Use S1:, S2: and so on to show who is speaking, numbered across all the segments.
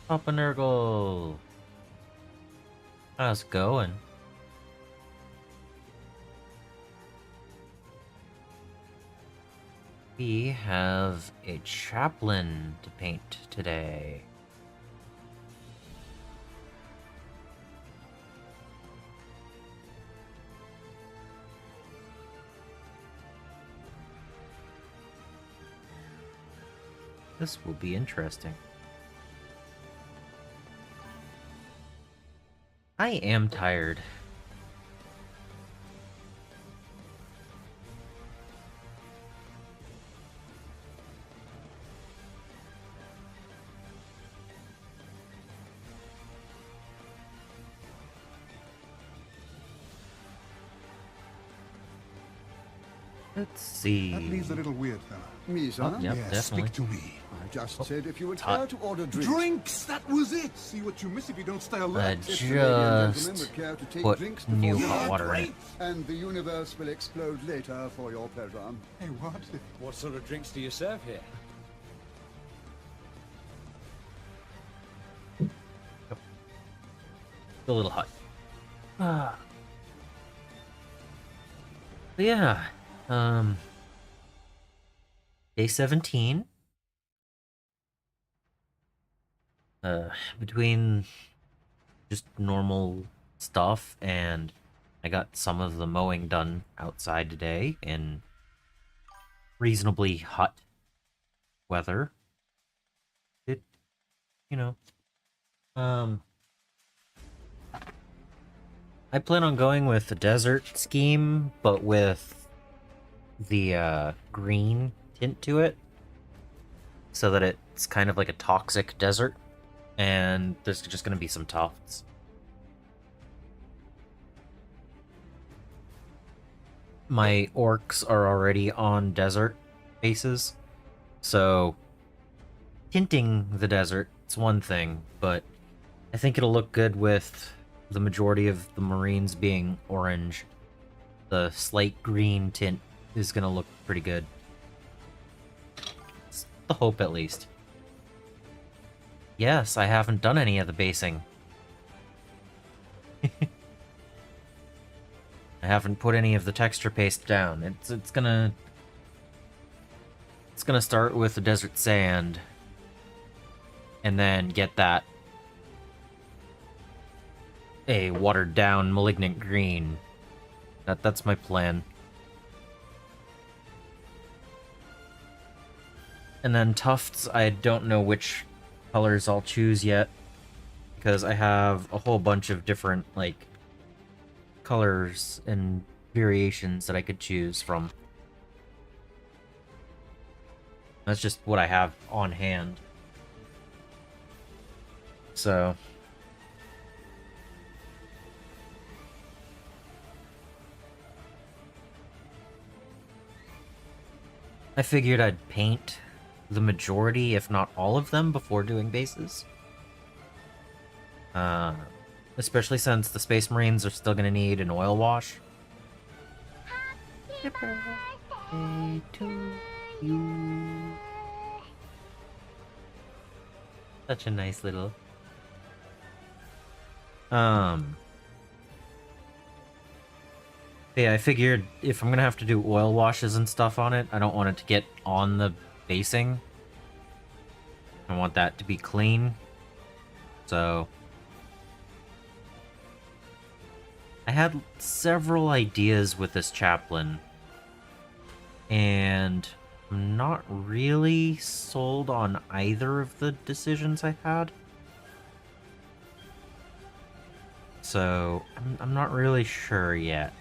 S1: Papa Nurgle. How's it going? We have a chaplain to paint today. This will be interesting. I am tired. Let's see.
S2: That leaves a little weird, fella.
S3: Me, sir?
S1: Oh, yep,
S2: Yes,
S1: definitely.
S2: speak to me.
S3: I just said if you would
S1: hot.
S3: care to order drinks.
S2: Drinks! That was it! See what you miss if you don't stay alert.
S3: If the lady and
S1: Just
S3: gentlemen would care to take
S1: put
S3: drinks
S1: new
S3: before
S1: hot
S3: you
S1: water in it.
S2: Great.
S3: and the universe will explode later for your pleasure.
S2: Hey, what?
S4: What sort of drinks do you serve here?
S1: A little hot. But yeah, day 17. Between just normal stuff and I got some of the mowing done outside today in reasonably hot weather. It, you know, I plan on going with the desert scheme, but with the green tint to it, so that it's kind of like a toxic desert, and there's just going to be some tufts. My orcs are already on desert bases, so tinting the desert is one thing, but I think it'll look good with the majority of the Marines being orange. The slight green tint is going to look pretty good. It's the hope, at least. Yes, I haven't done any of the basing. I haven't put any of the texture paste down. It's gonna start with the desert sand, and then get that a watered down malignant green. That's my plan. And then tufts, I don't know which colors I'll choose yet, because I have a whole bunch of different like colors and variations that I could choose from. That's just what I have on hand. So I figured I'd paint the majority, if not all of them, before doing bases. Especially since the Space Marines are still gonna need an oil wash. Happy birthday to you. Such a nice little... Yeah, I figured if I'm gonna have to do oil washes and stuff on it, I don't want it to get on the basing. I want that to be clean. So I had several ideas with this chaplain, and I'm not really sold on either of the decisions I had. So I'm not really sure yet.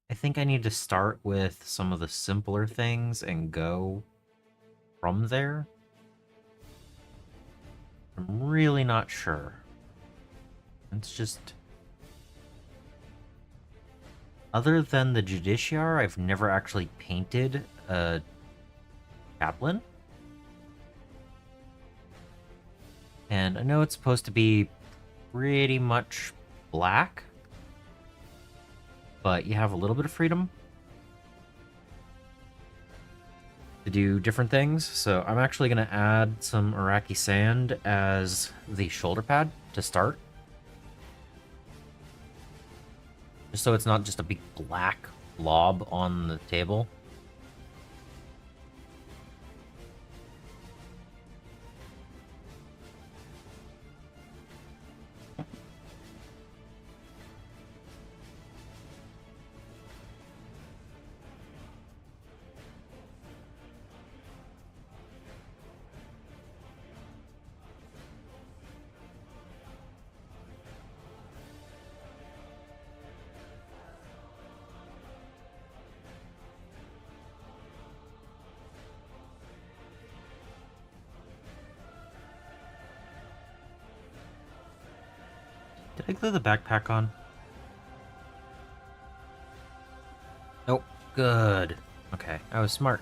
S1: I think I need to start with some of the simpler things and go from there. I'm really not sure. It's just... Other than the Judiciar, I've never actually painted a chaplain. And I know it's supposed to be pretty much black, but you have a little bit of freedom. to do different things. So I'm actually going to add some Iraqi sand as the shoulder pad to start. Just so it's not just a big black blob on the table. Did I glue the backpack on? Nope. Good. Okay, I was smart.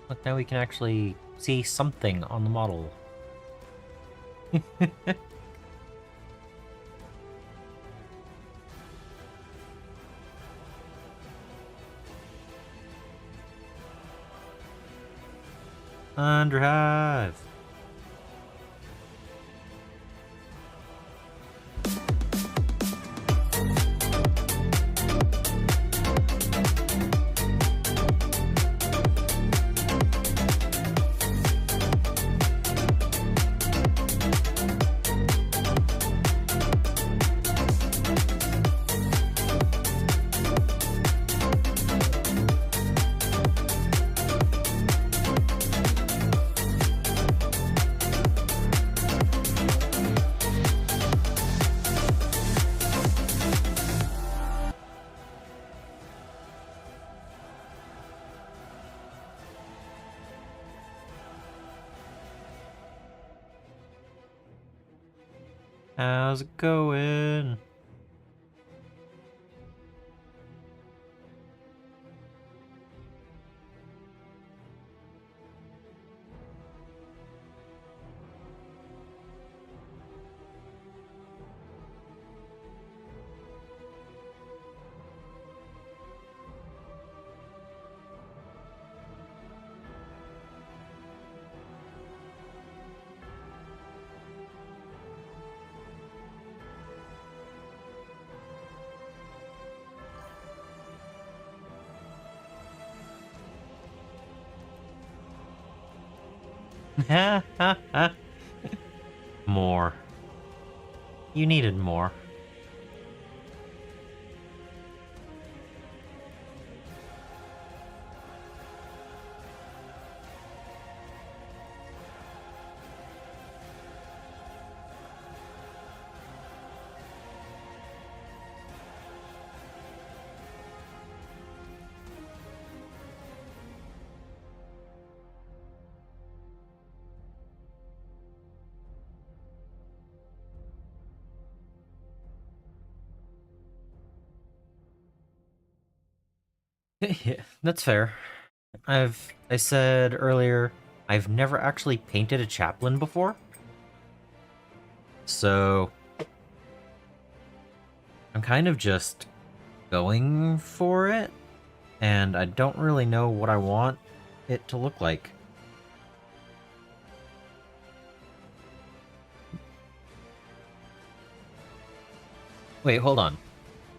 S1: Look, now we can actually see something on the model. Underhive! How's it going? More. You needed more. Yeah, that's fair. I said earlier, I've never actually painted a chaplain before. So I'm kind of just going for it, and I don't really know what I want it to look like. Wait, hold on.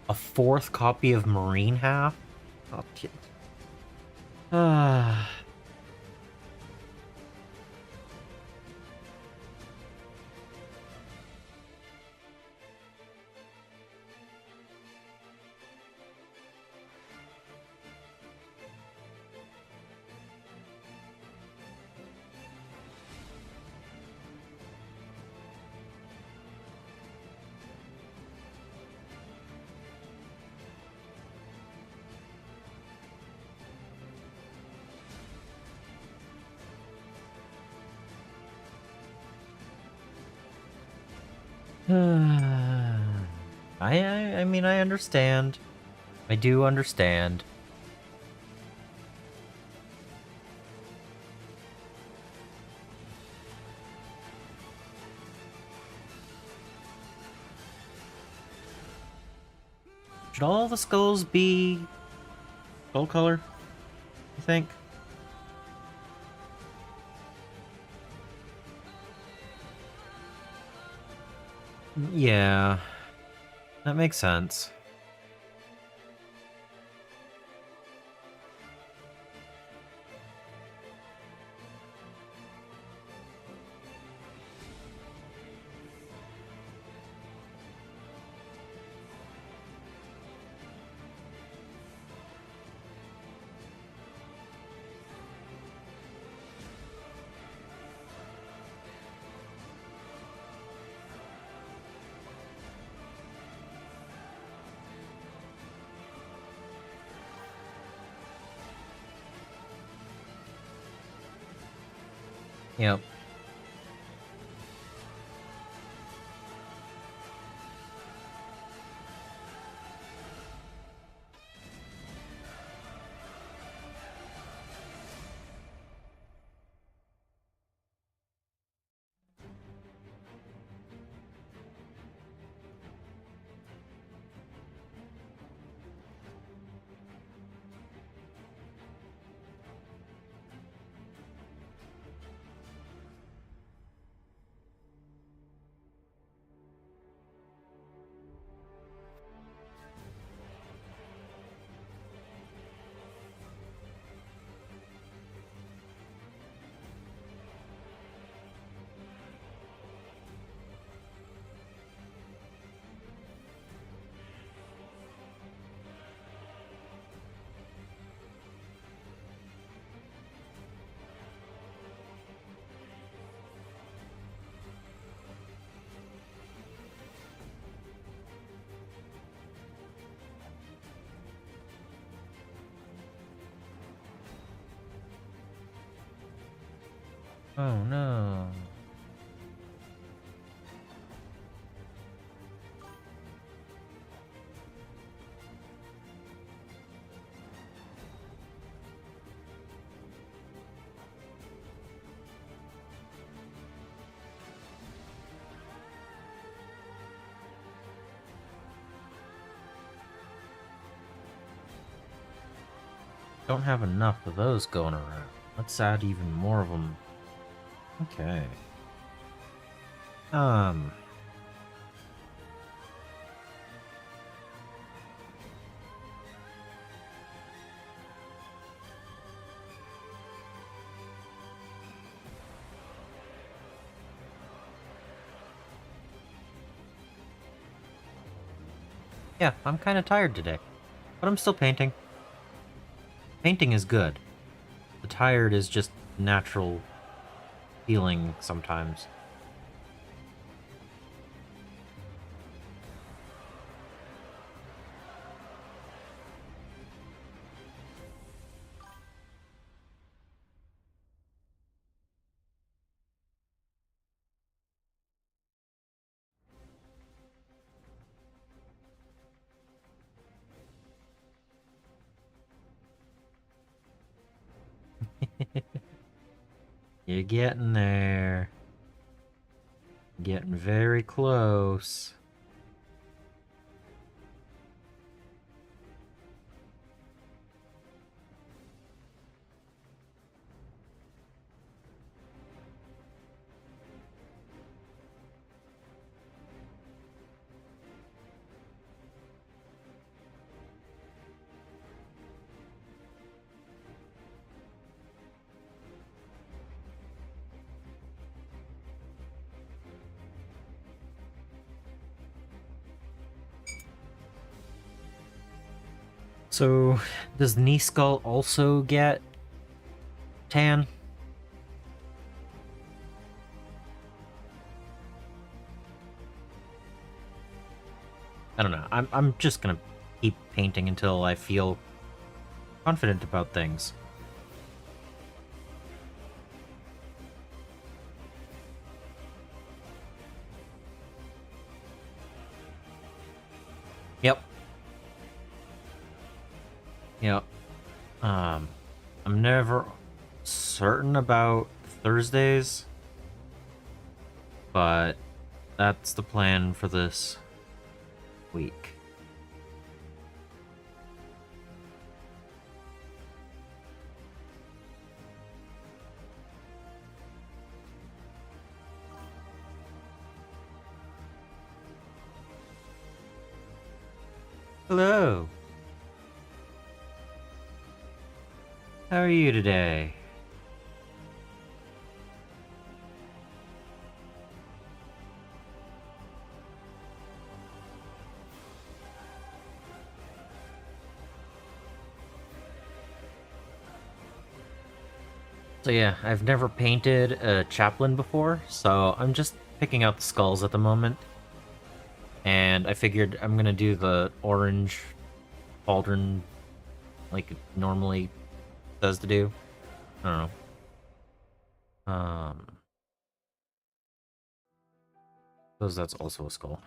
S1: A fourth copy of Marine Half? Oh, shit. Ah. I mean, I understand. I do understand. Should all the skulls be skull color, you think? Yeah, that makes sense. Yep. Oh no. Don't have enough of those going around. Let's add even more of them. Okay. Yeah, I'm kind of tired today, but I'm still painting. Painting is good. The tired is just natural feeling sometimes. You're getting there. Getting very close. So, does Knee Skull also get tan? I don't know. I'm just gonna keep painting until I feel confident about things. Yep. Yep. I'm never certain about Thursdays, but that's the plan for this week. Hello. How are you today? So yeah, I've never painted a chaplain before, so I'm just picking out the skulls at the moment. And I figured I'm gonna do the orange pauldron like it normally does to do. I don't know. Suppose that's also a skull.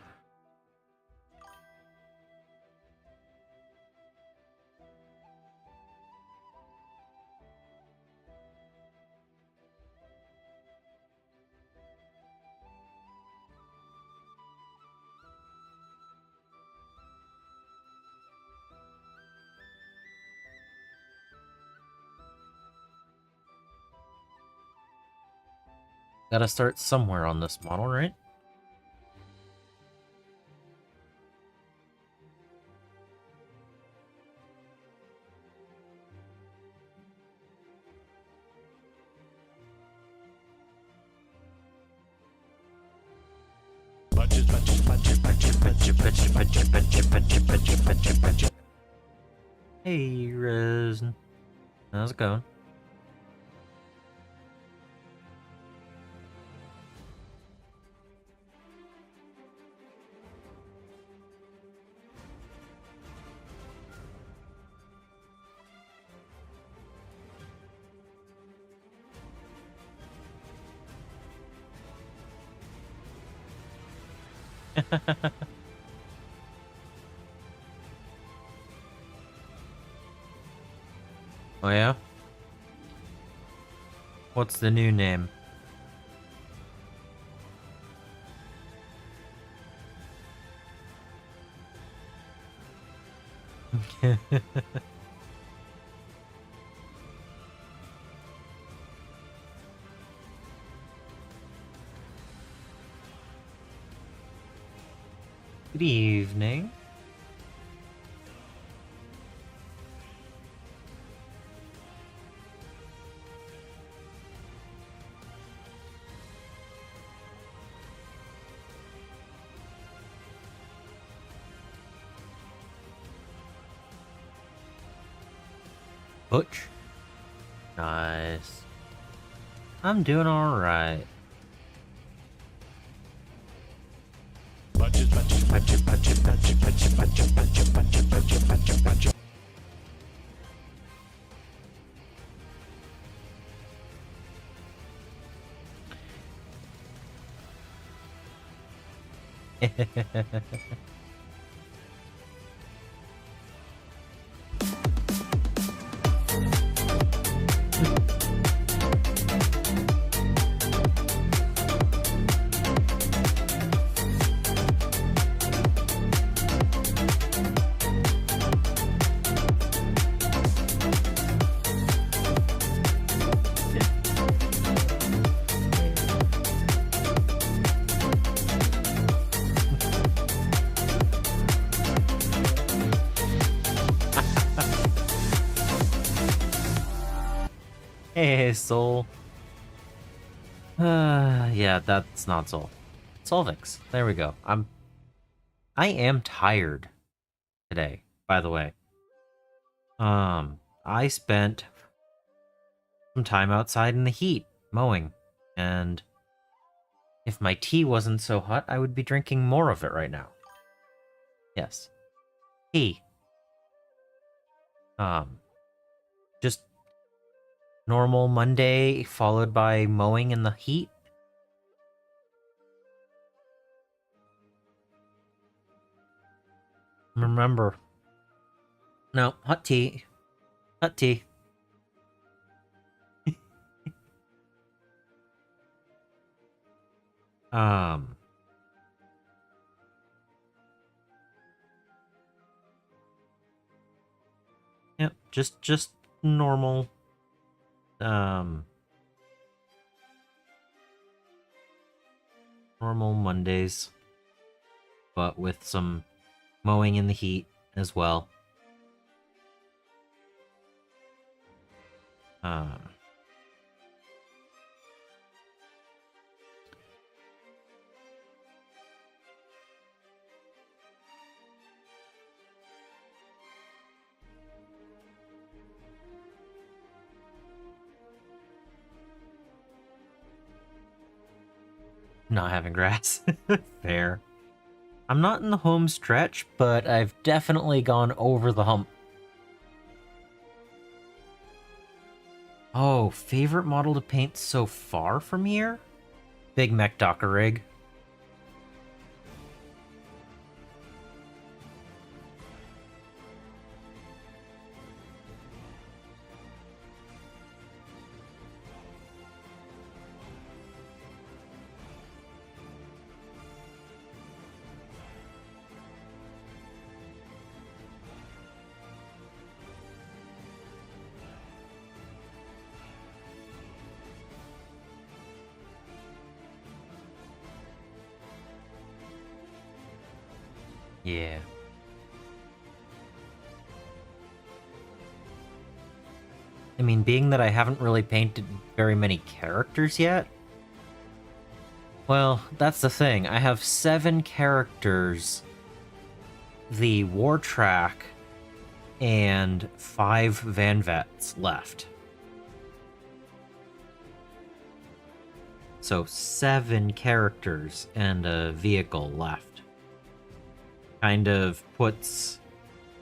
S1: Gotta start somewhere on this model, right? Hey, Rez. How's it going? Oh yeah? What's the new name? Good evening. Butch. Nice. I'm doing alright. Hey, Soul. Yeah, that's not Soul. Solvix. There we go. I am tired today, by the way. I spent some time outside in the heat mowing, and if my tea wasn't so hot, I would be drinking more of it right now. Yes. Tea. Just normal Monday followed by mowing in the heat. Remember. No, hot tea. Hot tea. Um. Yep, just normal. Um. Normal Mondays, but with some mowing in the heat as well. Um. Not having grass. Fair. I'm not in the home stretch, but I've definitely gone over the hump. Oh, favorite model to paint so far from here? Big Mech Docker Rig. Yeah. I mean, being that I haven't really painted very many characters yet, well, that's the thing. I have 7 characters, the War Track, and 5 Van Vets left. So 7 characters and a vehicle left. Kind of puts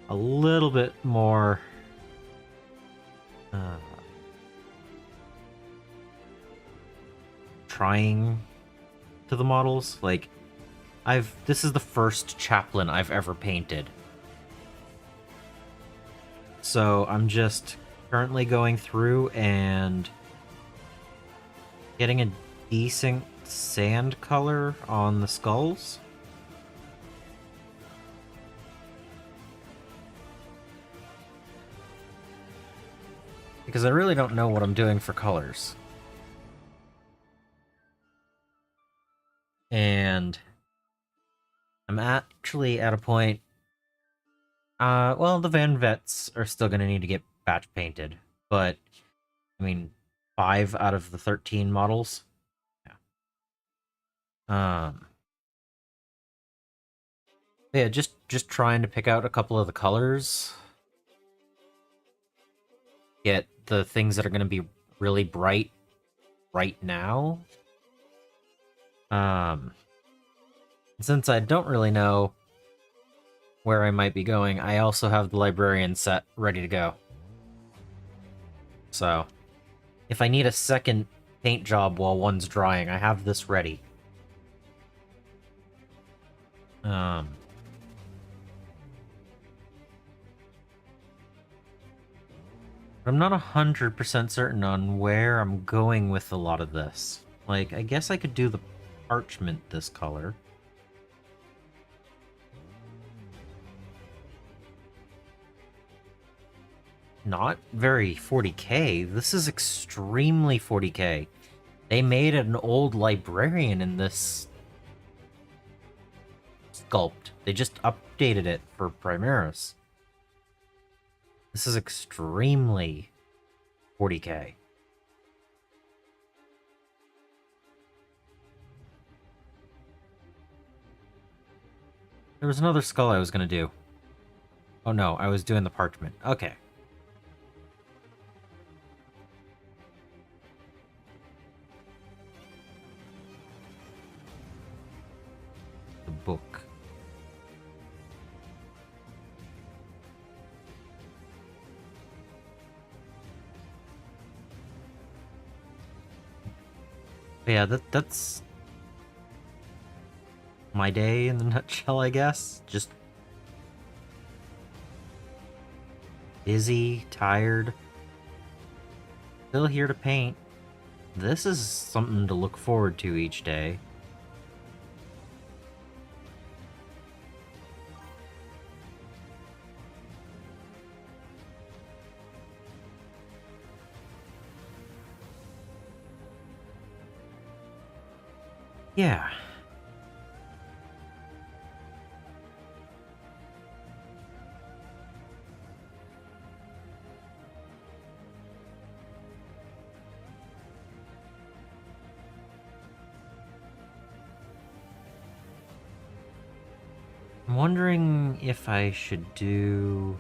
S1: a little bit more trying to the models. Like, this is the first chaplain I've ever painted. So I'm just currently going through and getting a decent sand color on the skulls. Because I really don't know what I'm doing for colors. And I'm actually at a point... well, the Van Vets are still going to need to get batch painted. But, I mean, 5 out of the 13 models. Yeah. Yeah, just trying to pick out a couple of the colors. Get the things that are going to be really bright right now. Since I don't really know where I might be going, I also have the librarian set ready to go. So, if I need a second paint job while one's drying, I have this ready. But I'm not 100% certain on where I'm going with a lot of this. Like, I guess I could do the parchment this color. Not very 40k. This is extremely 40k. They made an old librarian in this sculpt. They just updated it for Primaris. This is extremely 40k. There was another skull I was going to do. Oh no, I was doing the parchment. Okay. The book. Yeah, that's my day in a nutshell, I guess. Just Busy, tired. Still here to paint. This is something to look forward to each day. Yeah. I'm wondering if I should do...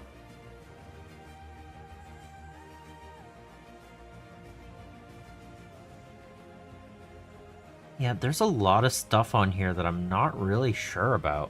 S1: Yeah, there's a lot of stuff on here that I'm not really sure about.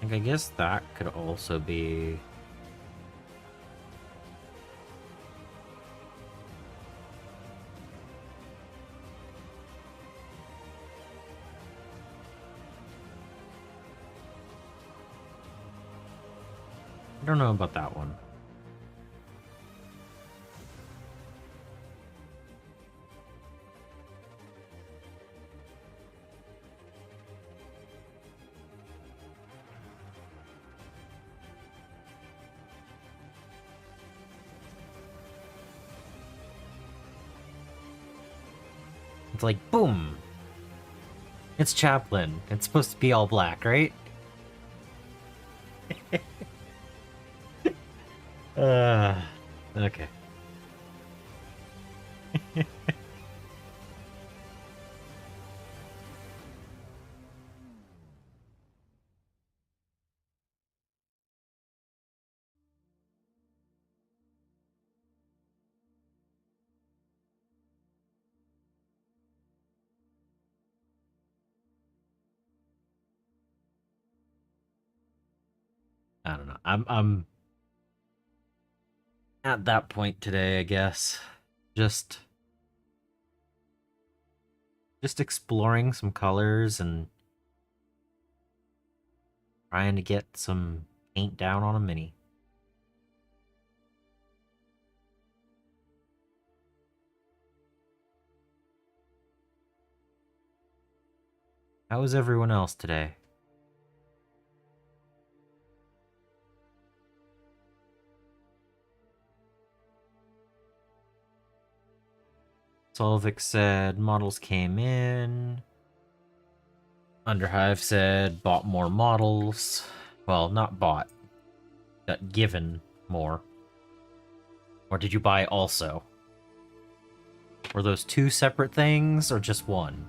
S1: Like, I guess that could also be... I don't know about that one. It's like, boom! It's Chaplin. It's supposed to be all black, right? Okay. I don't know. I'm at that point today, I guess. Just exploring some colors and trying to get some paint down on a mini. How was everyone else today? Solvik said models came in. Underhive said bought more models. Well, not bought. Got given more. Or did you buy also? Were those two separate things or just one?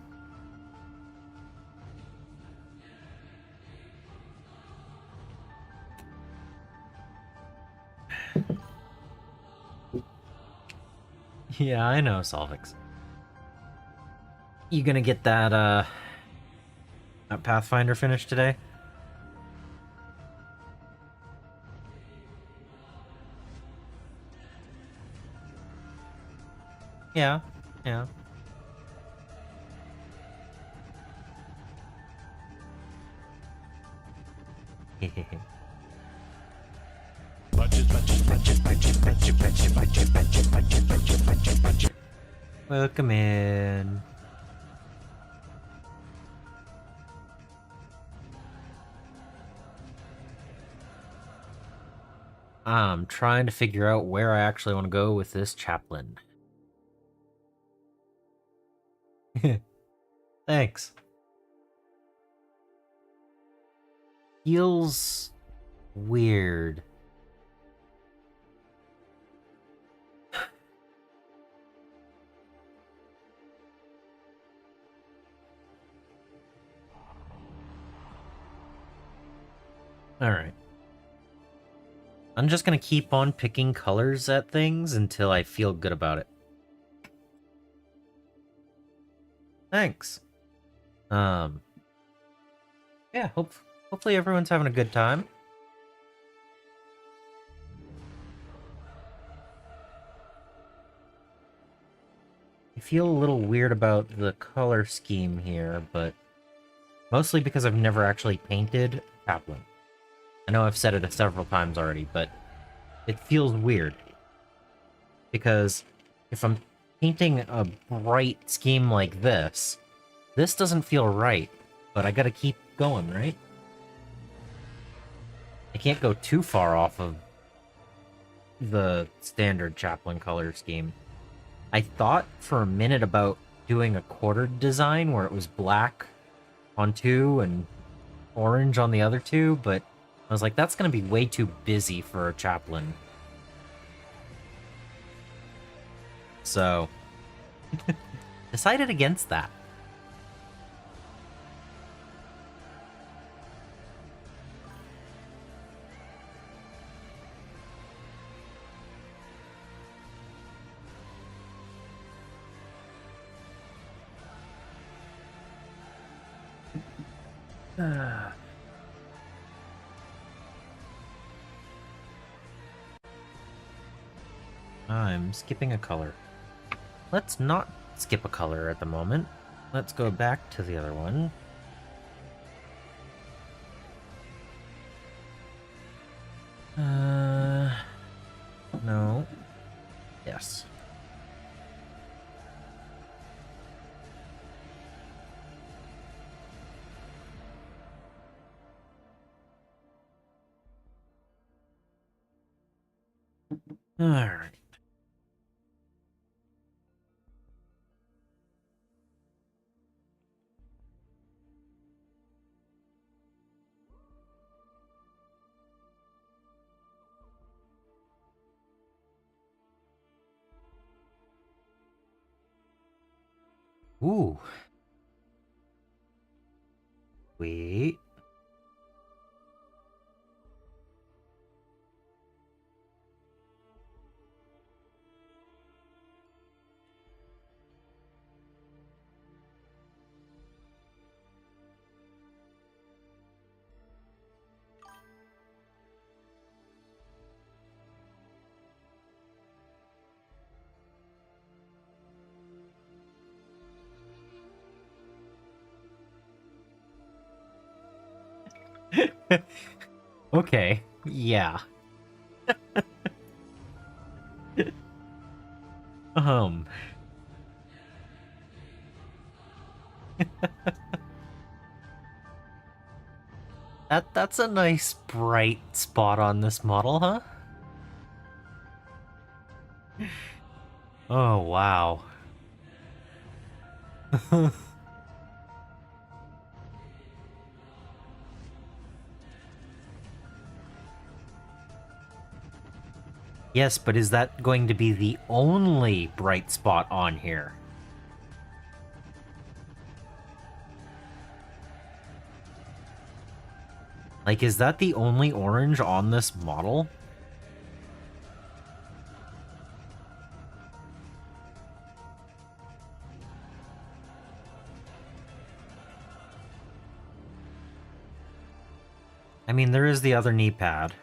S1: Yeah, I know, Solvix. You gonna get that Pathfinder finished today? Yeah, yeah. Welcome in. I'm trying to figure out where I actually want to go with this chaplain. Thanks. Feels weird. Alright. I'm just gonna keep on picking colors at things until I feel good about it. Thanks. Yeah, hopefully everyone's having a good time. I feel a little weird about the color scheme here, but mostly because I've never actually painted Chaplain. I know I've said it several times already, but it feels weird. Because if I'm painting a bright scheme like this doesn't feel right, but I gotta keep going, right? I can't go too far off of the standard Chaplain color scheme. I thought for a minute about doing a quartered design where it was black on two and orange on the other two, but I was like, that's going to be way too busy for a Chaplain. So, decided against that. I'm skipping a color. Let's not skip a color at the moment. Let's go back to the other one. No. Yes. All right. Ooh. Wait. Okay. Yeah. Um. That's a nice bright spot on this model, huh? Oh, wow. Yes, but is that going to be the only bright spot on here? Like, is that the only orange on this model? I mean, there is the other knee pad.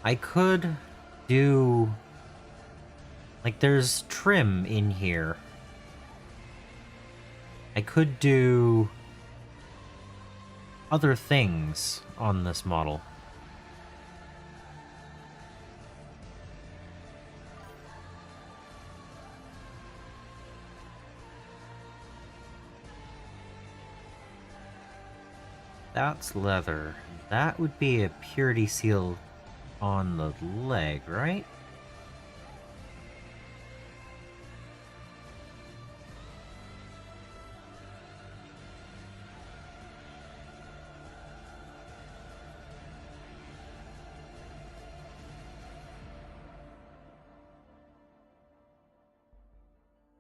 S1: I could do... Like, there's trim in here. I could do other things on this model. That's leather. That would be a purity seal on the leg, right?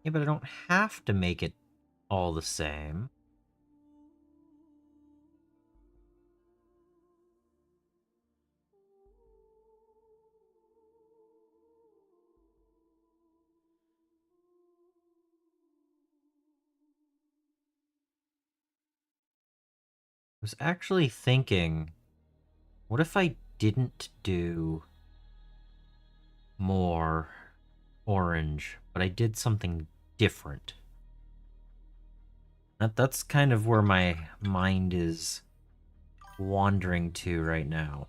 S1: Yeah, but I don't have to make it all the same. I was actually thinking, what if I didn't do more orange, but I did something different? That's kind of where my mind is wandering to right now.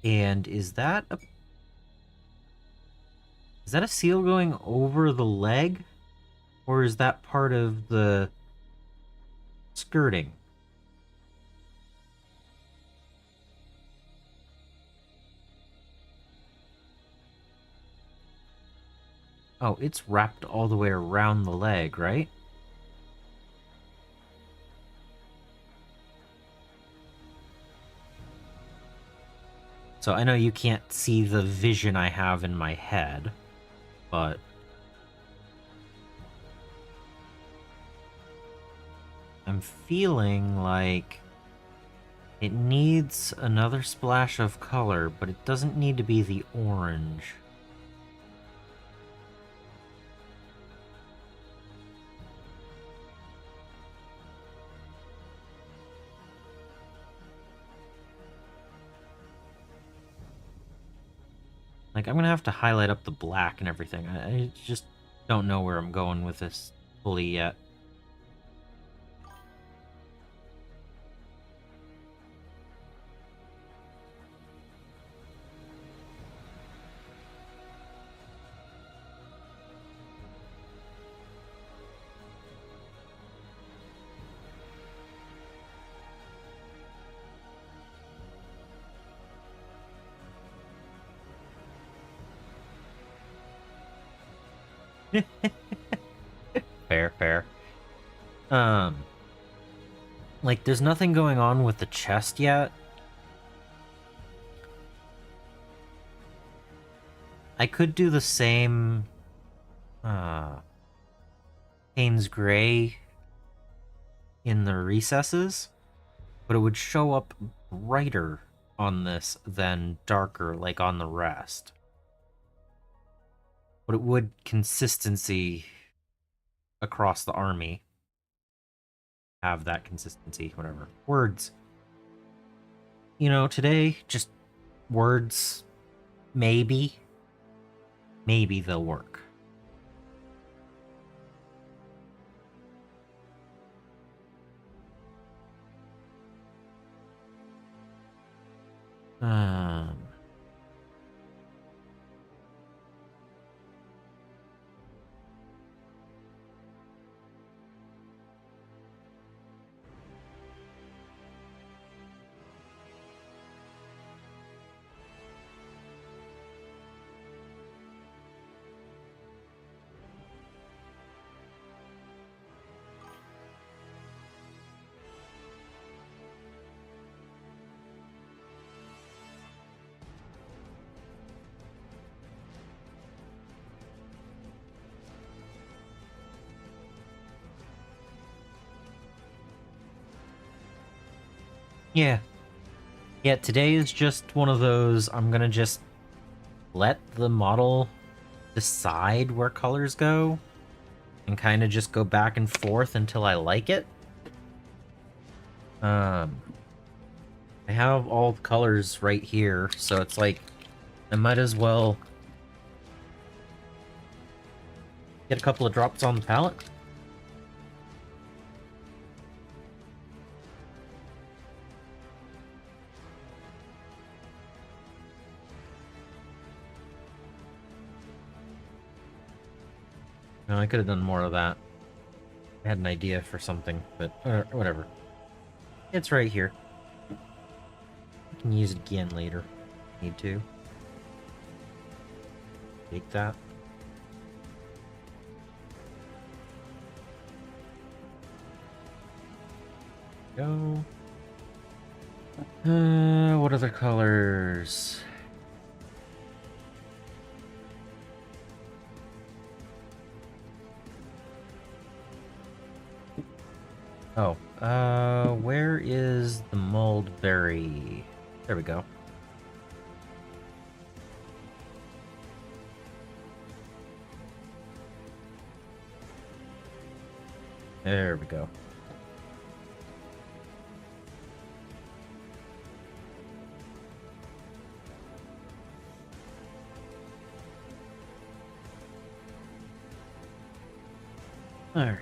S1: And is that a seal going over the leg? Or is that part of the skirting? Oh, it's wrapped all the way around the leg, right? So I know you can't see the vision I have in my head, but I'm feeling like it needs another splash of color, but it doesn't need to be the orange. Like, I'm gonna have to highlight up the black and everything. I just don't know where I'm going with this fully yet. Fair, fair. Like, there's nothing going on with the chest yet. I could do the same, Payne's Gray in the recesses, but it would show up brighter on this than darker, like on the rest. But it would consistency across the army. Have that consistency, whatever. Words. You know, today, just words, maybe. Maybe they'll work. Um... Yeah. Yeah, today is just one of those, I'm gonna just let the model decide where colors go and kind of just go back and forth until I like it. I have all the colors right here, so it's like I might as well get a couple of drops on the palette. No, I could have done more of that. I had an idea for something, but whatever. It's right here. I can use it again later. Need to. Take that. Go. What other colors? Oh, where is the mulberry? There we go. There we go. All right.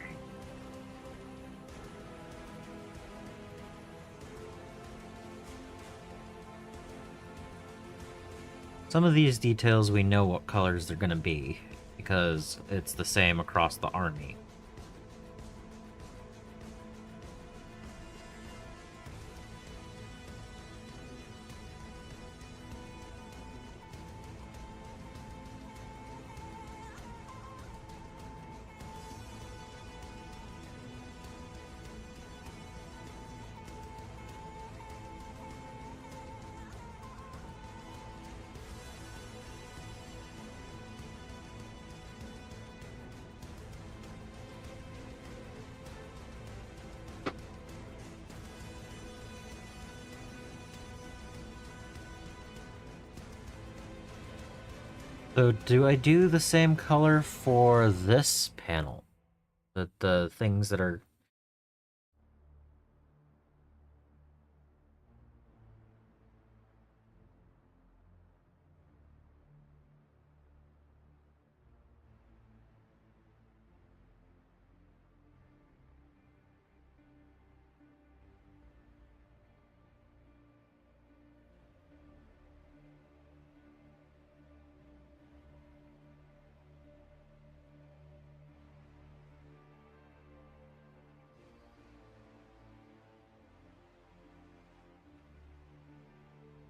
S1: Some of these details we know what colors they're gonna be, because it's the same across the army. So do I do the same color for this panel? The things that are...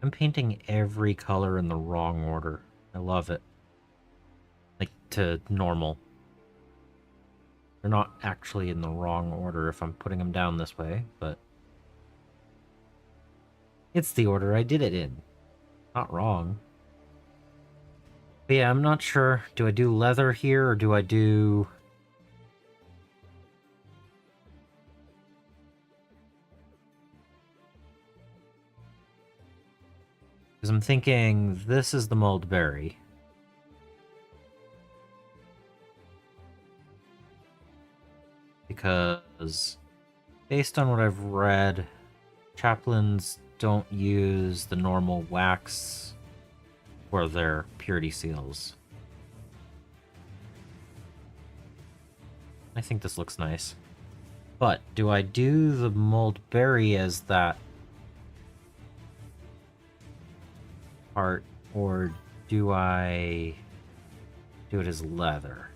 S1: I'm painting every color in the wrong order. I love it. Like, to normal. They're not actually in the wrong order if I'm putting them down this way, but... it's the order I did it in. Not wrong. But yeah, I'm not sure. Do I do leather here, or do I do... because I'm thinking this is the mulberry. Because based on what I've read, chaplains don't use the normal wax for their purity seals. I think this looks nice. But do I do the mulberry as that part, or do I do it as leather?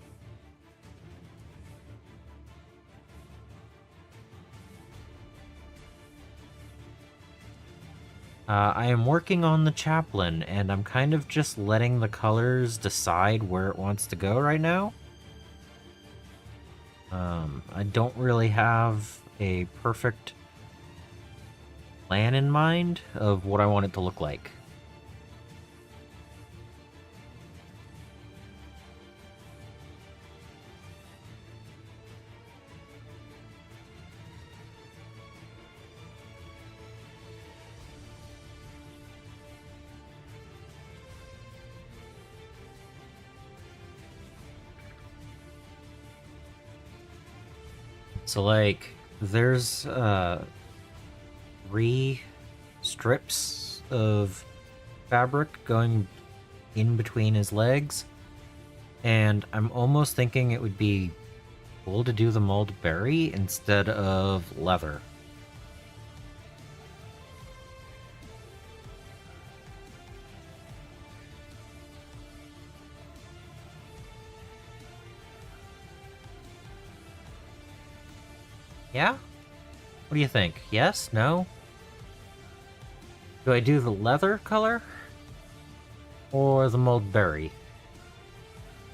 S1: I am working on the chaplain, and I'm kind of just letting the colors decide where it wants to go right now. I don't really have a perfect plan in mind of what I want it to look like. So, like, there's 3 strips of fabric going in between his legs, and I'm almost thinking it would be cool to do the mulberry instead of leather. Yeah? What do you think? Yes? No? Do I do the leather color? Or the mulberry?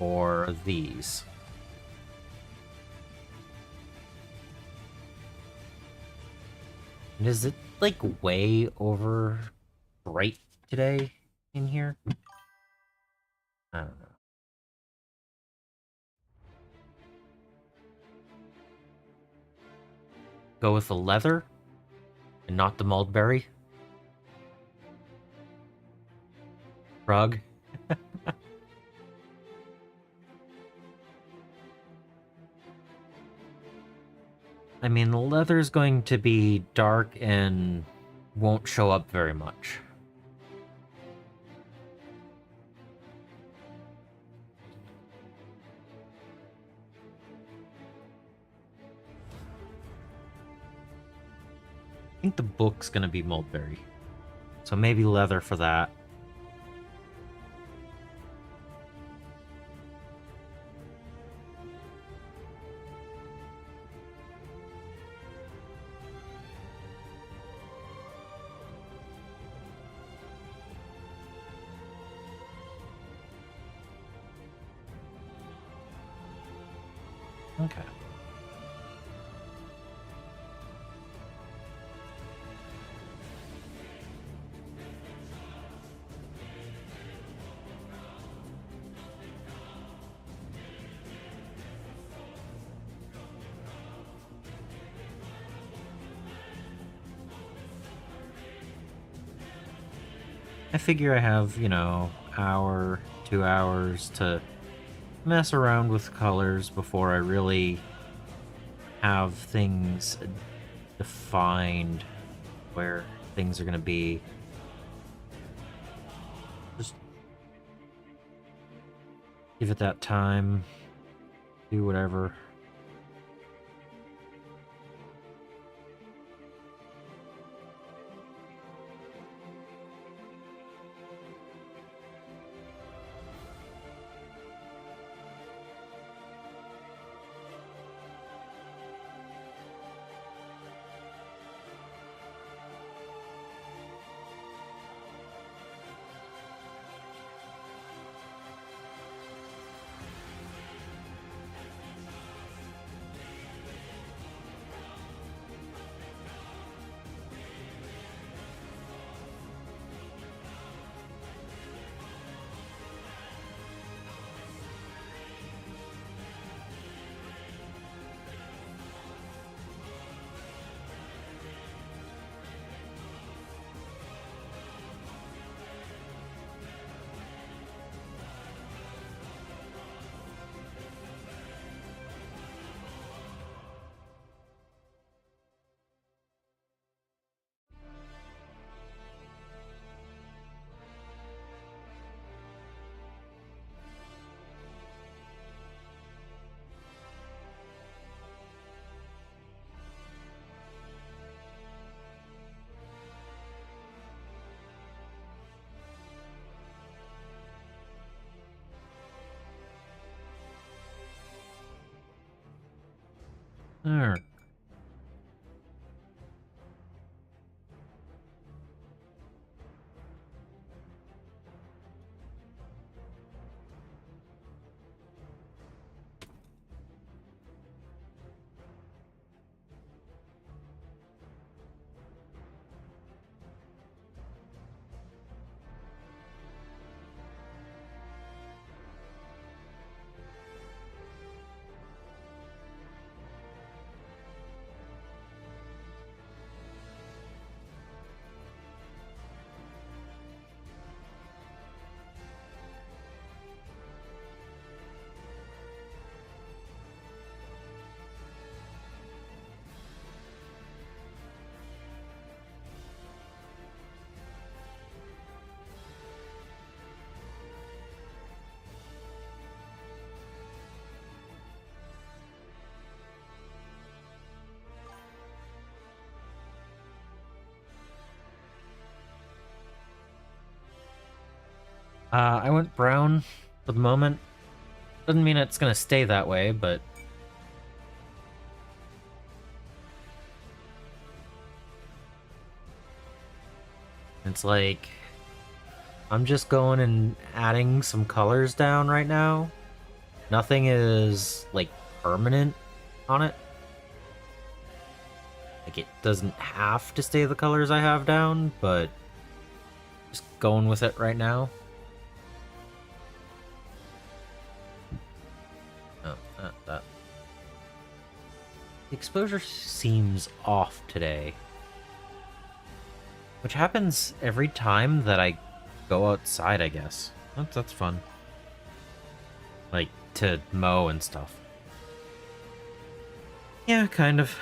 S1: Or these? And is it, like, way over bright today in here? I don't know. go with the leather and not the mulberry. Rug. I mean, the leather's going to be dark and won't show up very much. I think the book's gonna be mulberry. So maybe leather for that. Okay. I figure I have, you know, hour, 2 hours to mess around with colors before I really have things defined where things are going to be. Just give it that time, do whatever. Alright. I went brown for the moment. Doesn't mean it's gonna stay that way, but it's like I'm just going and adding some colors down right now. Nothing is like permanent on it. Like it doesn't have to stay the colors I have down, but just going with it right now. Oh, that. The exposure seems off today. Which happens every time that I go outside, I guess. That's fun. Like, to mow and stuff. Yeah, kind of.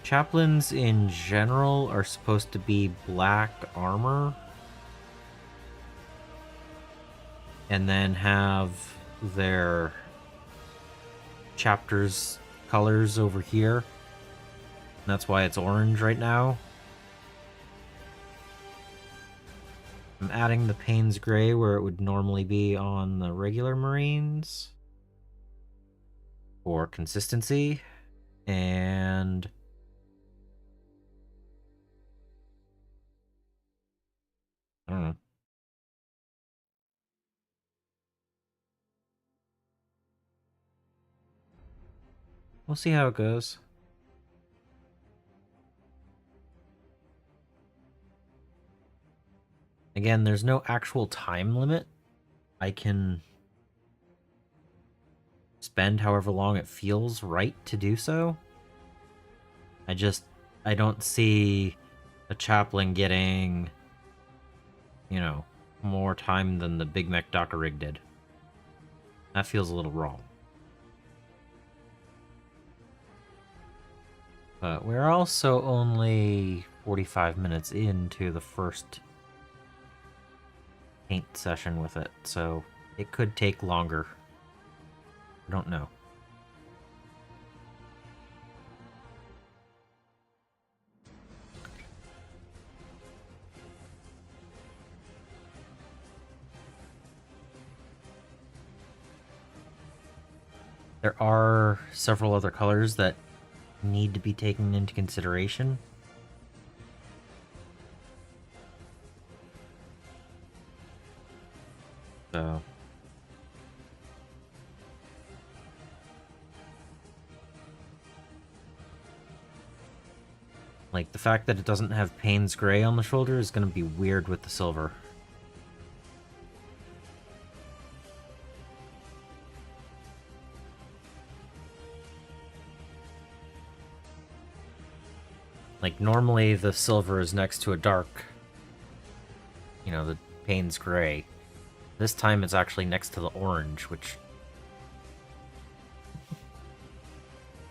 S1: Chaplains in general are supposed to be black armor. And then have their chapters colors over here. And that's why it's orange right now. I'm adding the Payne's Gray where it would normally be on the regular Marines for consistency. And I don't know. We'll see how it goes. Again, there's no actual time limit. I can spend however long it feels right to do so. I don't see a chaplain getting, you know, more time than the Big Mac Dr. Rig did. That feels a little wrong. But we're also only 45 minutes into the first paint session with it, so it could take longer. I don't know. There are several other colors that need to be taken into consideration. So like the fact that it doesn't have Payne's Gray on the shoulder is going to be weird with the silver. Like, normally the silver is next to a dark, you know, the Payne's Gray. This time it's actually next to the orange, which...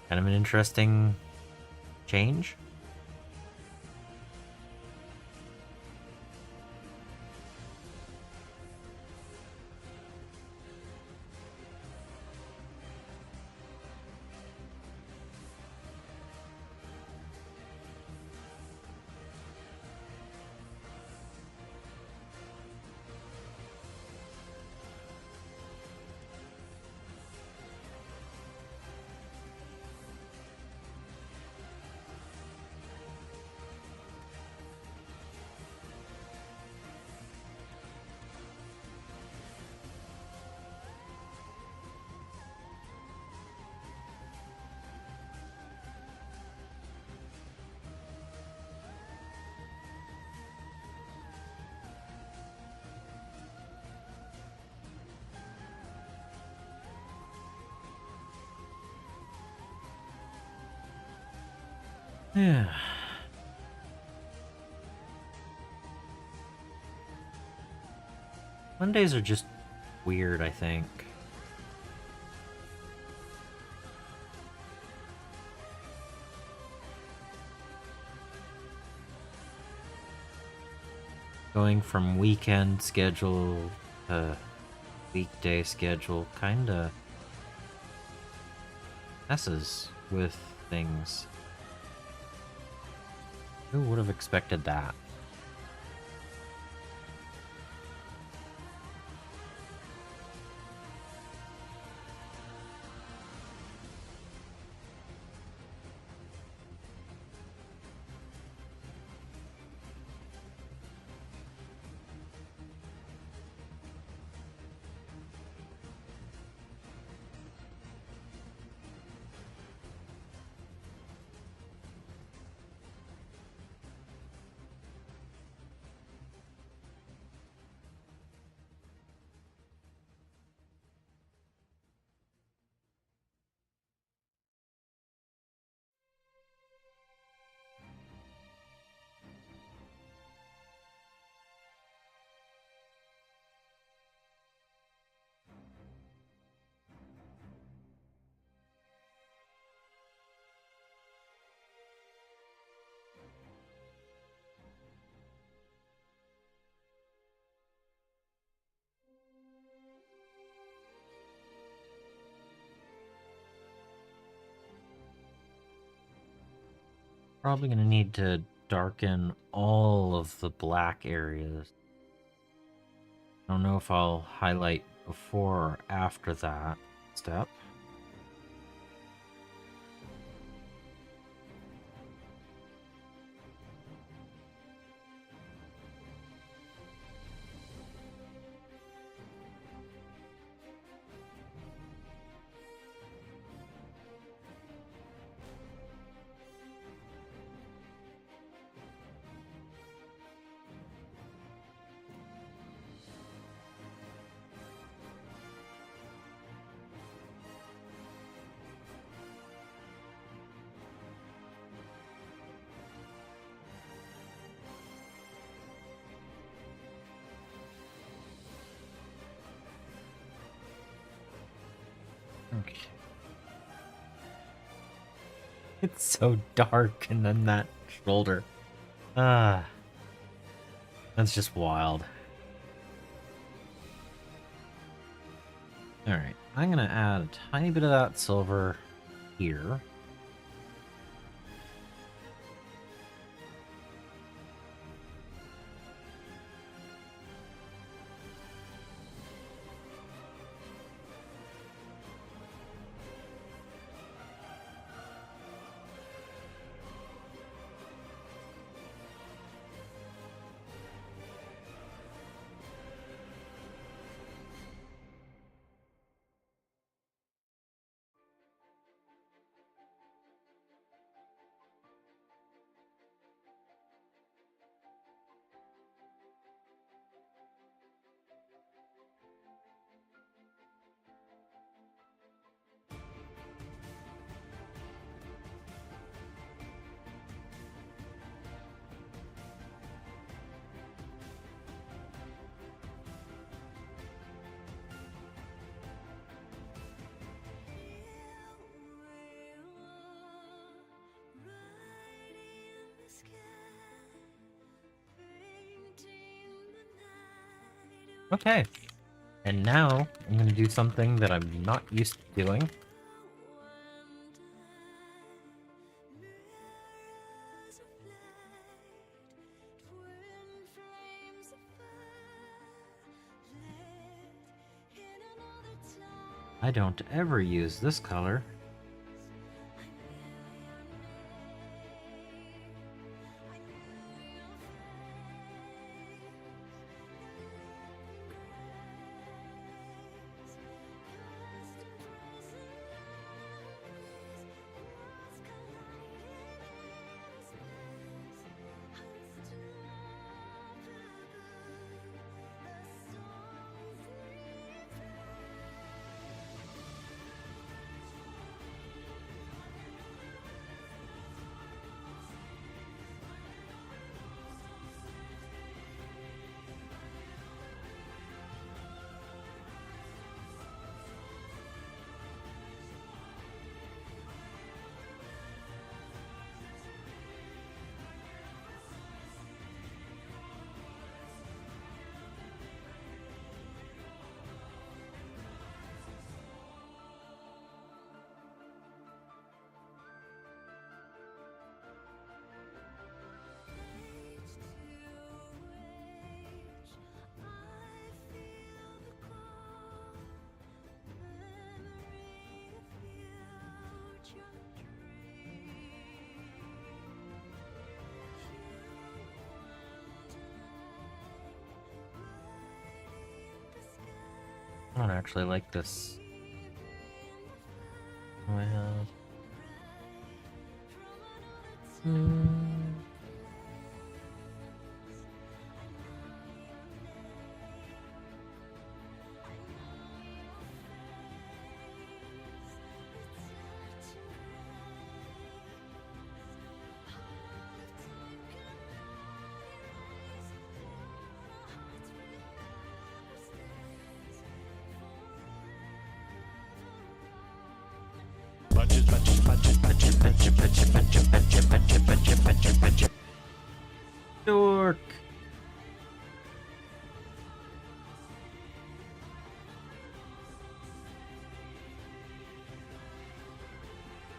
S1: kind of an interesting change. Yeah. Mondays are just weird, I think. Going from weekend schedule to weekday schedule kinda messes with things. Who would have expected that? Probably gonna need to darken all of the black areas. I don't know if I'll highlight before or after that step. Okay. It's so dark, and then that shoulder. Ah, that's just wild. Alright, I'm gonna add a tiny bit of that silver here. Okay, and now I'm gonna do something that I'm not used to doing. I don't ever use this color. I don't actually like this. What do I have? Dork.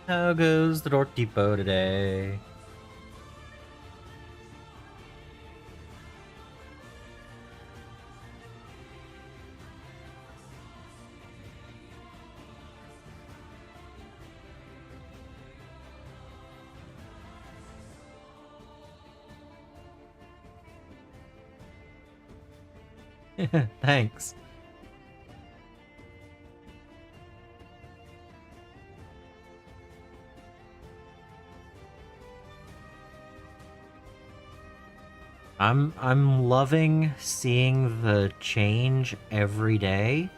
S1: How goes the Dork Depot today? Thanks. I'm loving seeing the change every day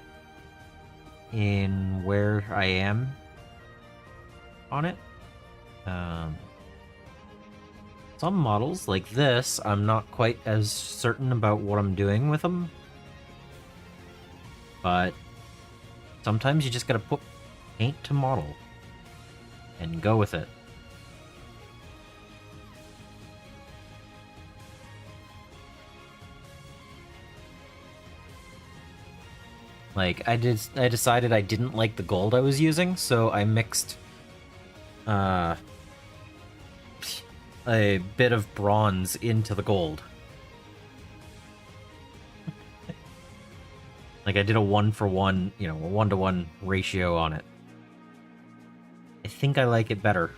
S1: in where I am on it. Um, some models, like this, I'm not quite as certain about what I'm doing with them. But sometimes you just gotta put paint to model and go with it. Like, I decided I didn't like the gold I was using, so I mixed uh, a bit of bronze into the gold. Like, I did a 1-for-1, a 1-to-1 ratio on it. I think I like it better.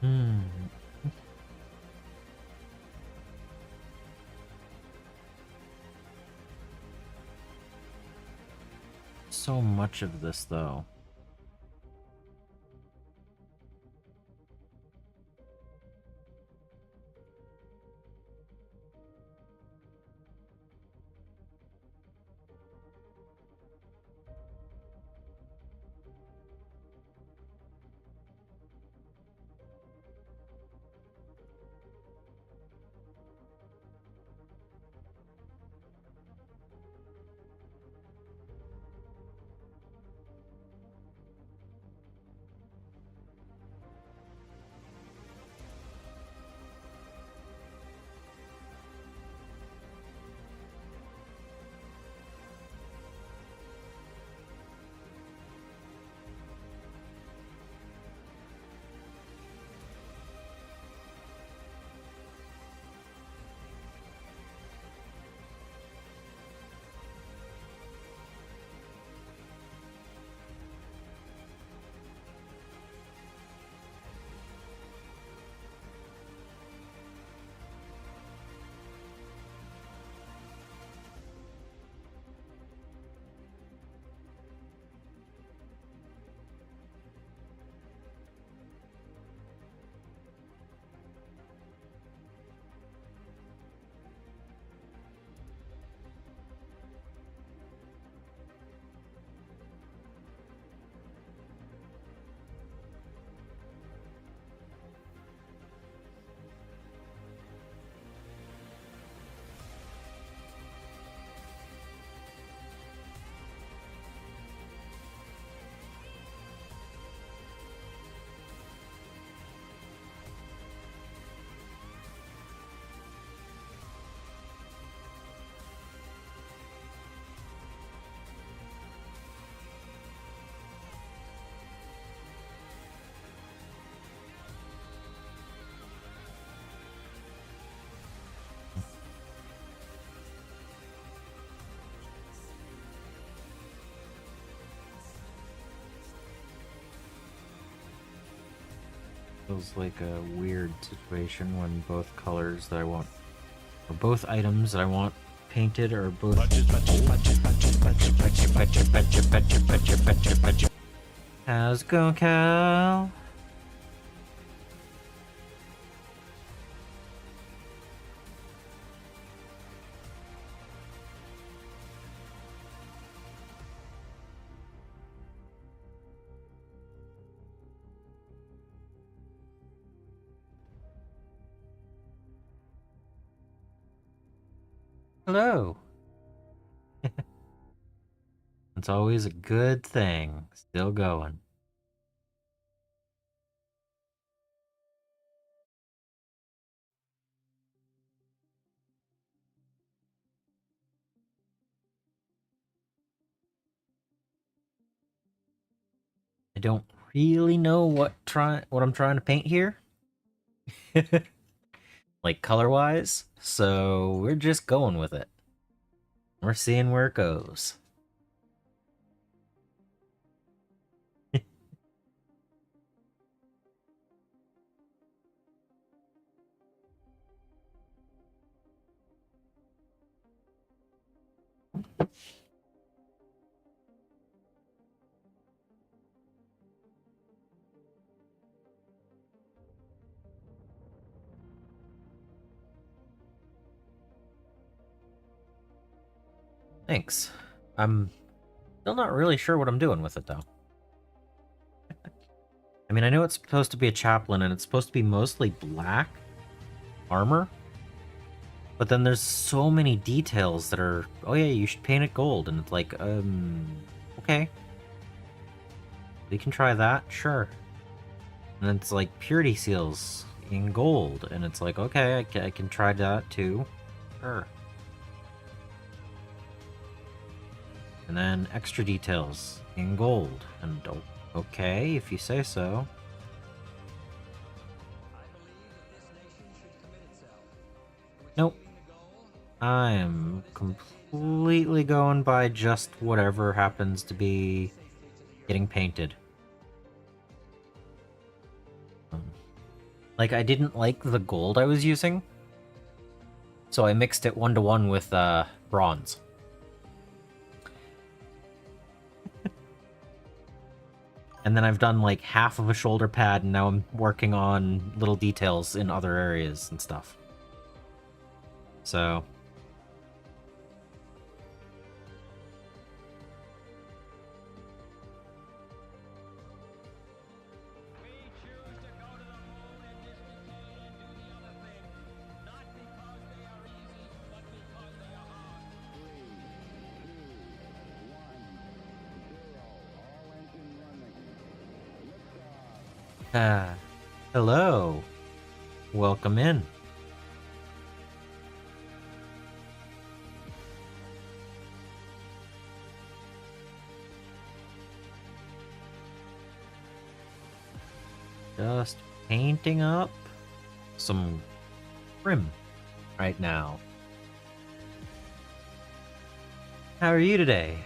S1: Hmm. So much of this, though. Feels like a weird situation when both colors that I want, or both items that I want painted, are both. How's it going, Cal? Hello. It's always a good thing. Still going. I don't really know what I'm trying to paint here. Like color-wise, so we're just going with it. We're seeing where it goes. Thanks. I'm still not really sure what I'm doing with it, though. I mean, I know it's supposed to be a chaplain, and it's supposed to be mostly black armor. But then there's so many details that are, oh yeah, you should paint it gold. And it's like, okay. We can try that, sure. And it's like purity seals in gold. And it's like, okay, I can try that too. Sure. And then extra details in gold. And okay, if you say so. Nope. I am completely going by just whatever happens to be getting painted. Like, I didn't like the gold I was using, so I mixed it 1-to-1 with bronze. And then I've done like half of a shoulder pad, and now I'm working on little details in other areas and stuff. So... hello. Welcome in. Just painting up some trim right now. How are you today?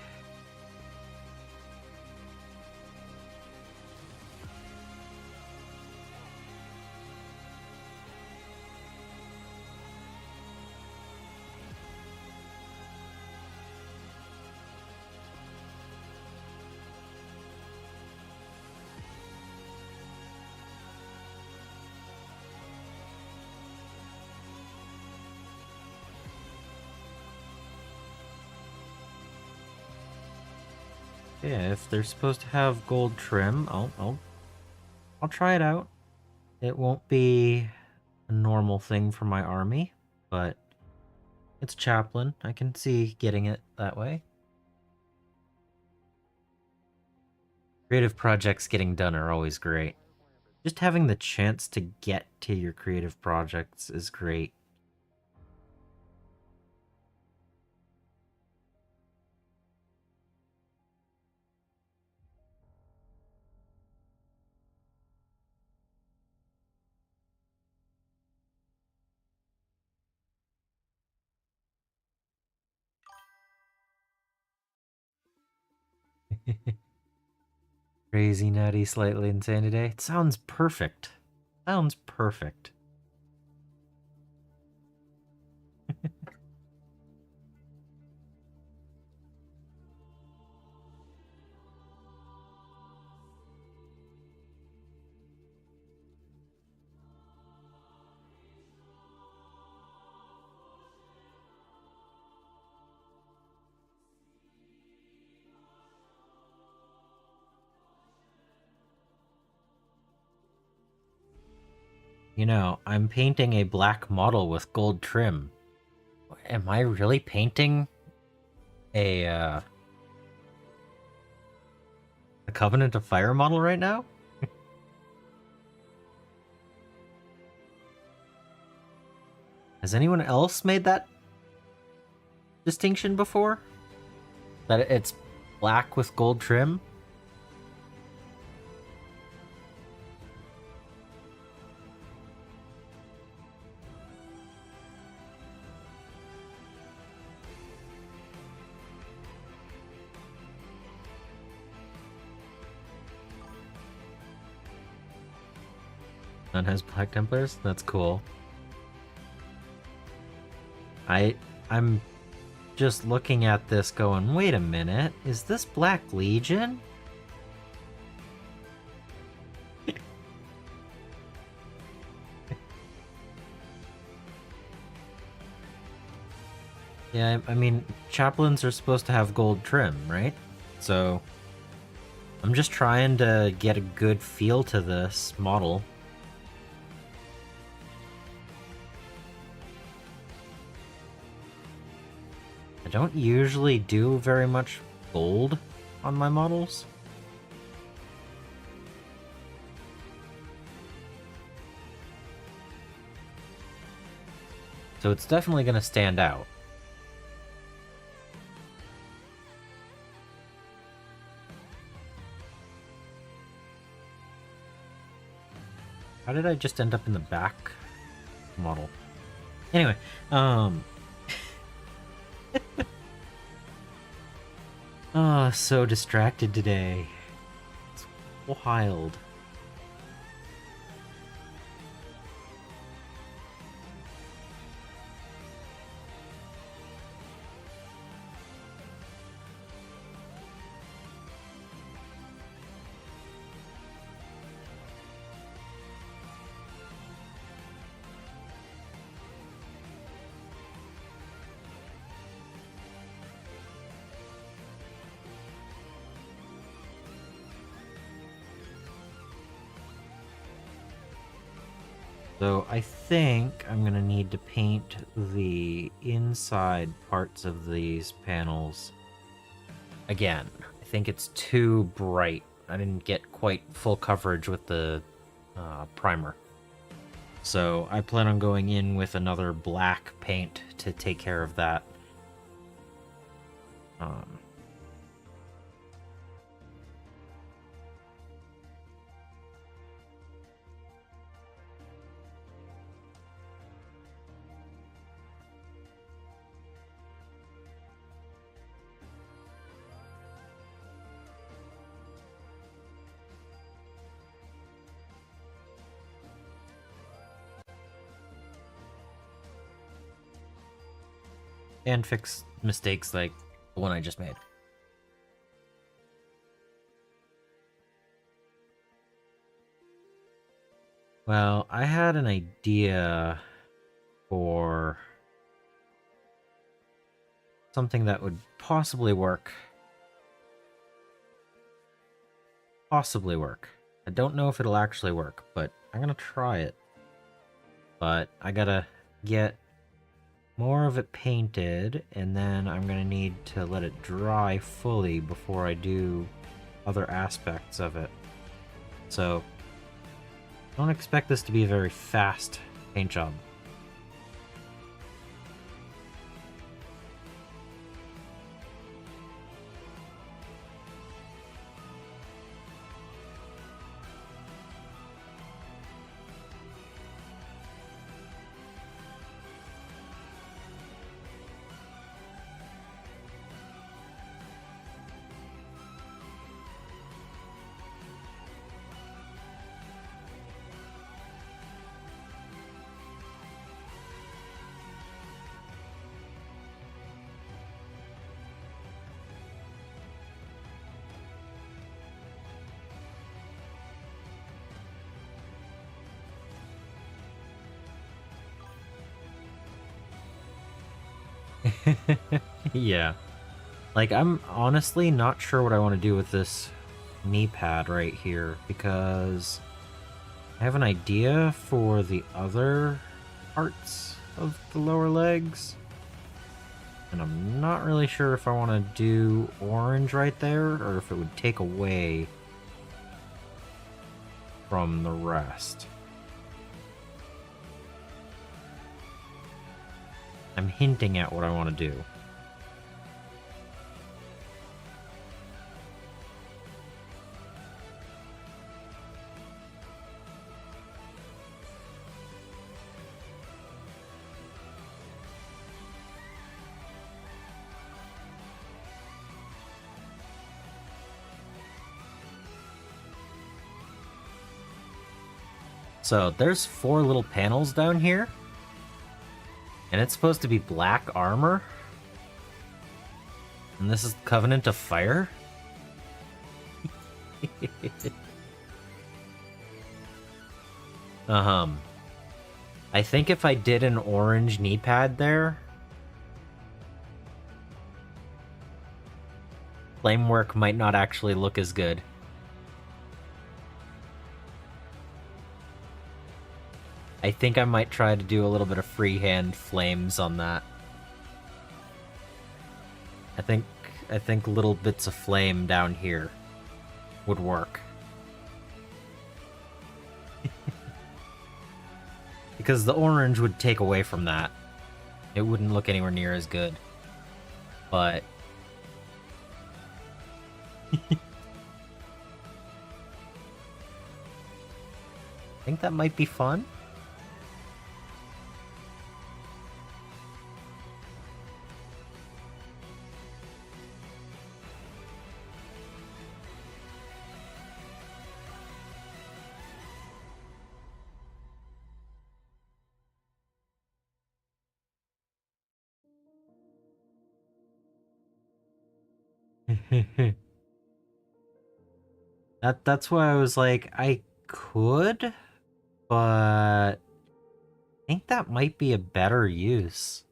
S1: Yeah, if they're supposed to have gold trim, I'll try it out. It won't be a normal thing for my army, but it's chaplain. I can see getting it that way. Creative projects getting done are always great. Just having the chance to get to your creative projects is great. Crazy, nutty, slightly insane today. It sounds perfect. Sounds perfect. You know, I'm painting a black model with gold trim. Am I really painting a Covenant of Fire model right now? Has anyone else made that distinction before? That it's black with gold trim? None has Black Templars? That's cool. I'm just looking at this going, wait a minute, is this Black Legion? Yeah, I mean, chaplains are supposed to have gold trim, right? So, I'm just trying to get a good feel to this model. I don't usually do very much gold on my models. So it's definitely going to stand out. How did I just end up in the back model? Anyway, oh, so distracted today. It's wild. So I think I'm gonna need to paint the inside parts of these panels again. I think it's too bright. I didn't get quite full coverage with the primer. So I plan on going in with another black paint to take care of that. And fix mistakes like the one I just made. Well, I had an idea for something that would possibly work. Possibly work. I don't know if it'll actually work, but I'm gonna try it. But I gotta get more of it painted, and then I'm gonna need to let it dry fully before I do other aspects of it. So, don't expect this to be a very fast paint job. Yeah. Like, I'm honestly not sure what I want to do with this knee pad right here, because I have an idea for the other parts of the lower legs, and I'm not really sure if I want to do orange right there, or if it would take away from the rest. I'm hinting at what I want to do. So there's 4 little panels down here, and it's supposed to be black armor, and this is Covenant of Fire. I think if I did an orange knee pad there, flamework might not actually look as good. I think I might try to do a little bit of freehand flames on that. I think little bits of flame down here would work. Because the orange would take away from that. It wouldn't look anywhere near as good. But I think that might be fun. That's why I was like, I could, but I think that might be a better use.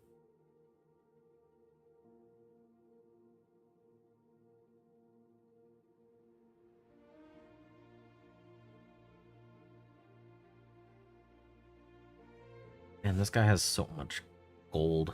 S1: Man, this guy has so much gold.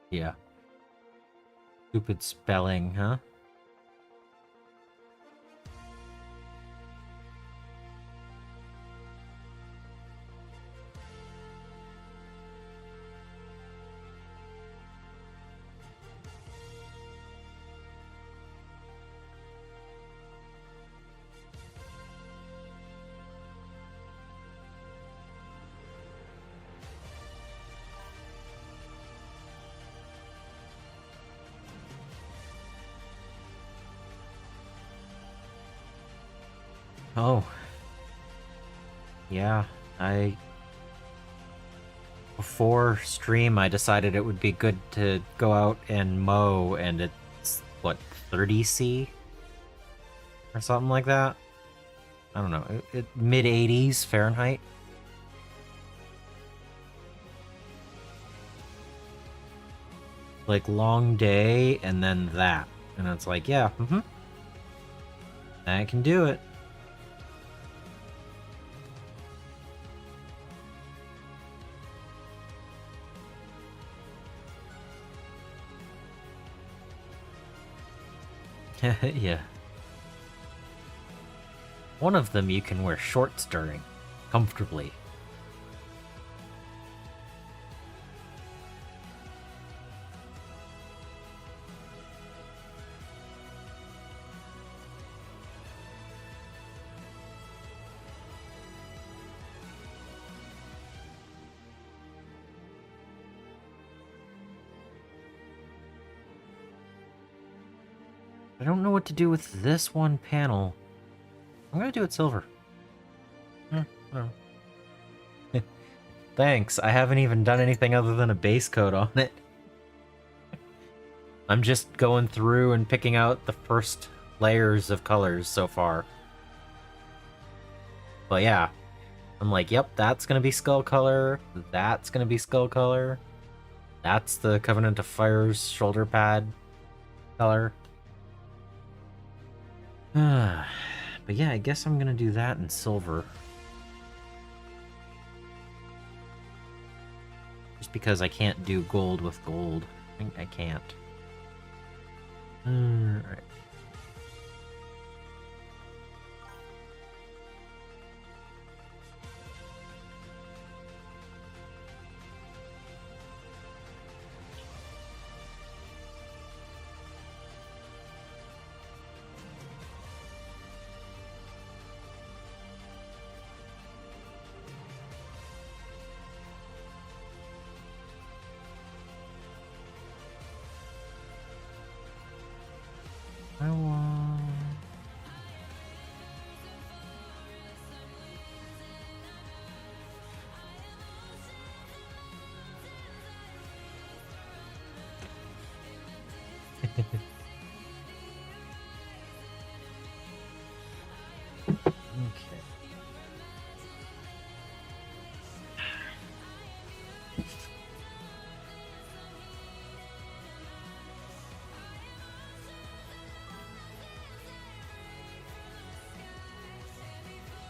S1: Yeah. Stupid spelling, huh? Oh. Yeah, before stream I decided it would be good to go out and mow, and it's what, 30C or something like that. I don't know, mid 80s Fahrenheit. Like long day and then that, and it's like, yeah, I can do it. Yeah. One of them you can wear shorts during, comfortably. I don't know what to do with this one panel. I'm gonna do it silver. I don't know. Thanks, I haven't even done anything other than a base coat on it. I'm just going through and picking out the first layers of colors so far. But yeah, I'm like, yep, that's gonna be skull color, that's gonna be skull color, that's the Covenant of Fire's shoulder pad color. But yeah, I guess I'm gonna do that in silver. Just because I can't do gold with gold. I can't. Alright. I want... Okay.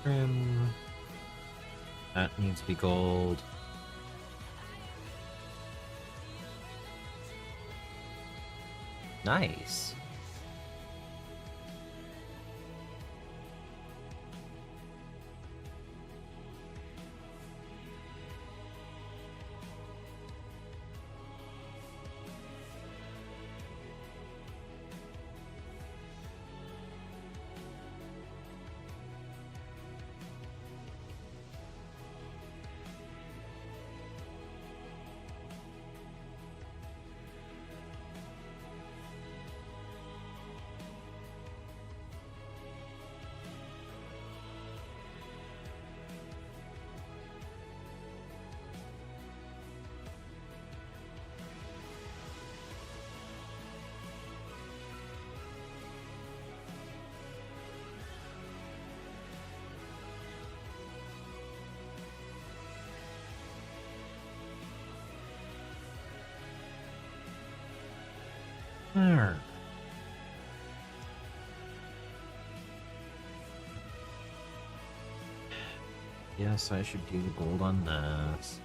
S1: Trim. That needs to be gold. Nice. There. Yes, I should do the gold on this.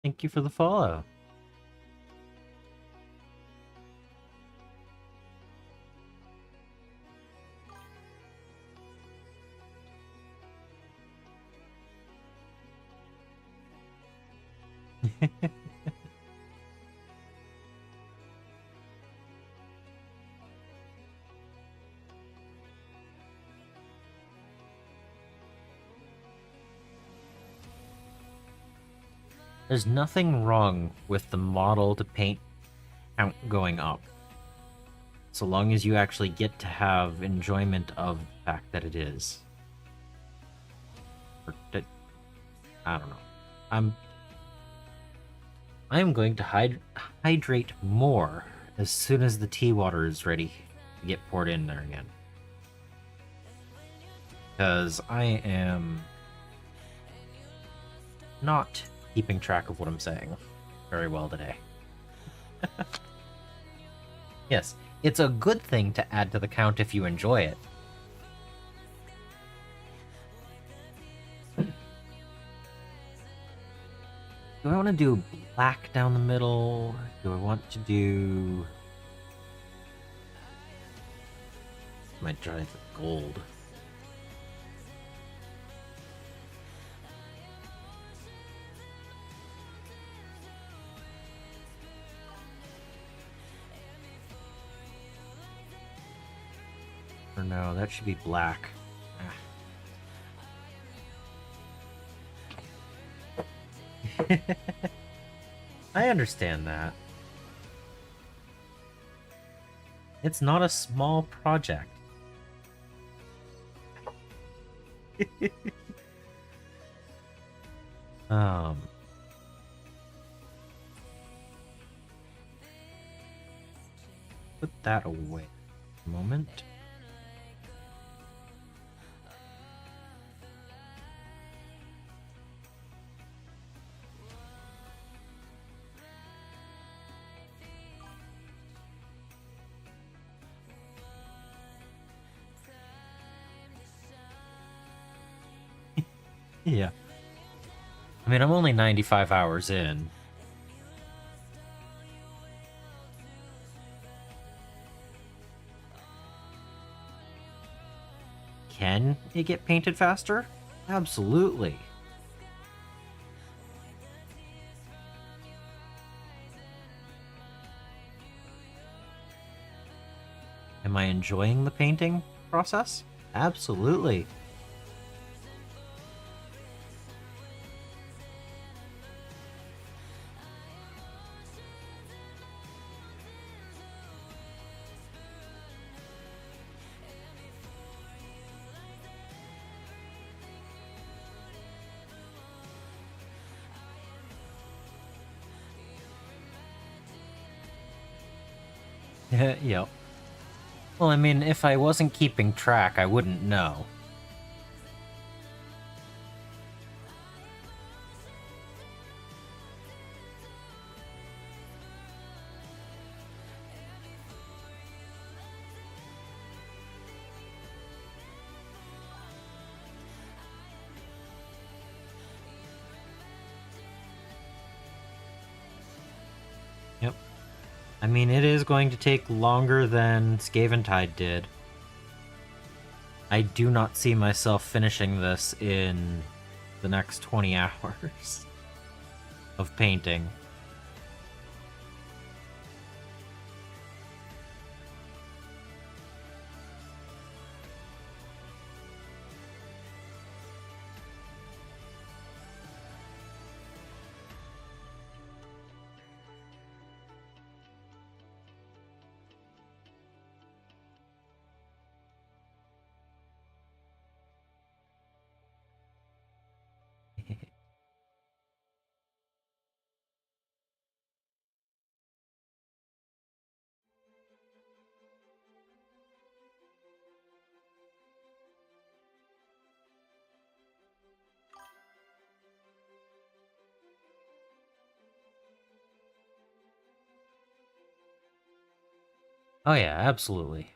S1: Thank you for the follow. There's nothing wrong with the model to paint count going up, so long as you actually get to have enjoyment of the fact that it is. I don't know. I'm going to hydrate more as soon as the tea water is ready to get poured in there again. Because I am not keeping track of what I'm saying very well today. Yes, it's a good thing to add to the count if you enjoy it. Do I want to do black down the middle? Do I want to do... I might try the gold. Or no, that should be black. Ah. I understand that. It's not a small project. um... Put that away a moment. Yeah. I mean, I'm only 95 hours in. Can it get painted faster? Absolutely. Am I enjoying the painting process? Absolutely. Yep. Well, I mean, if I wasn't keeping track, I wouldn't know. Yep. I mean, it is going to take longer than Scaventide did. I do not see myself finishing this in the next 20 hours of painting. Oh yeah, absolutely.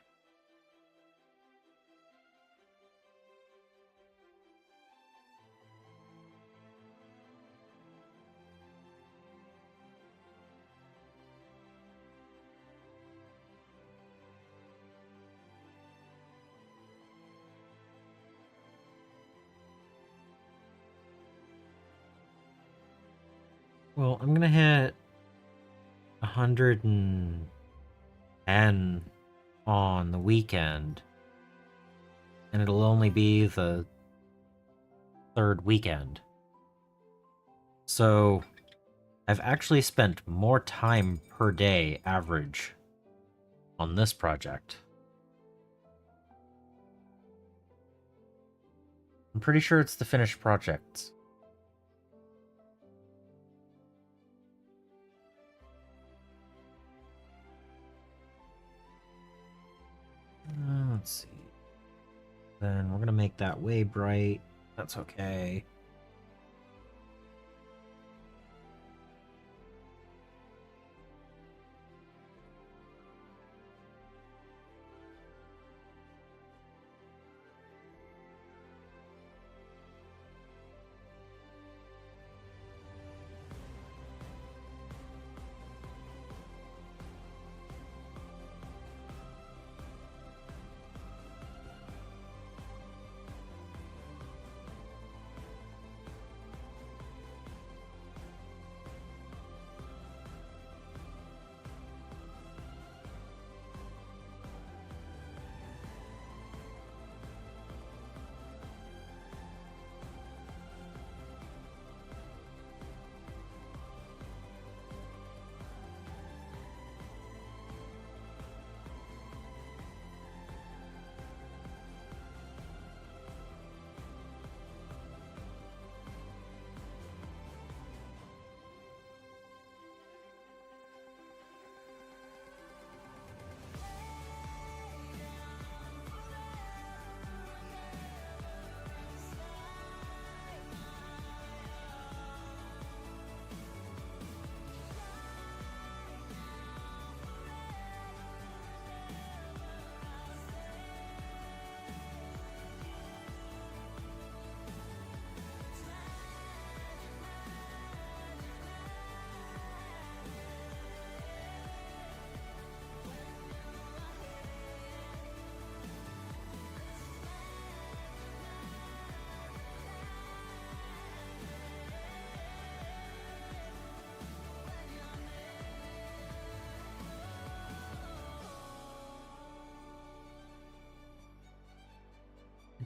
S1: Well, I'm gonna hit 110 on the weekend, and it'll only be the third weekend. So, I've actually spent more time per day average on this project. I'm pretty sure it's the finished projects. Let's see. Then we're gonna make that way bright. That's okay.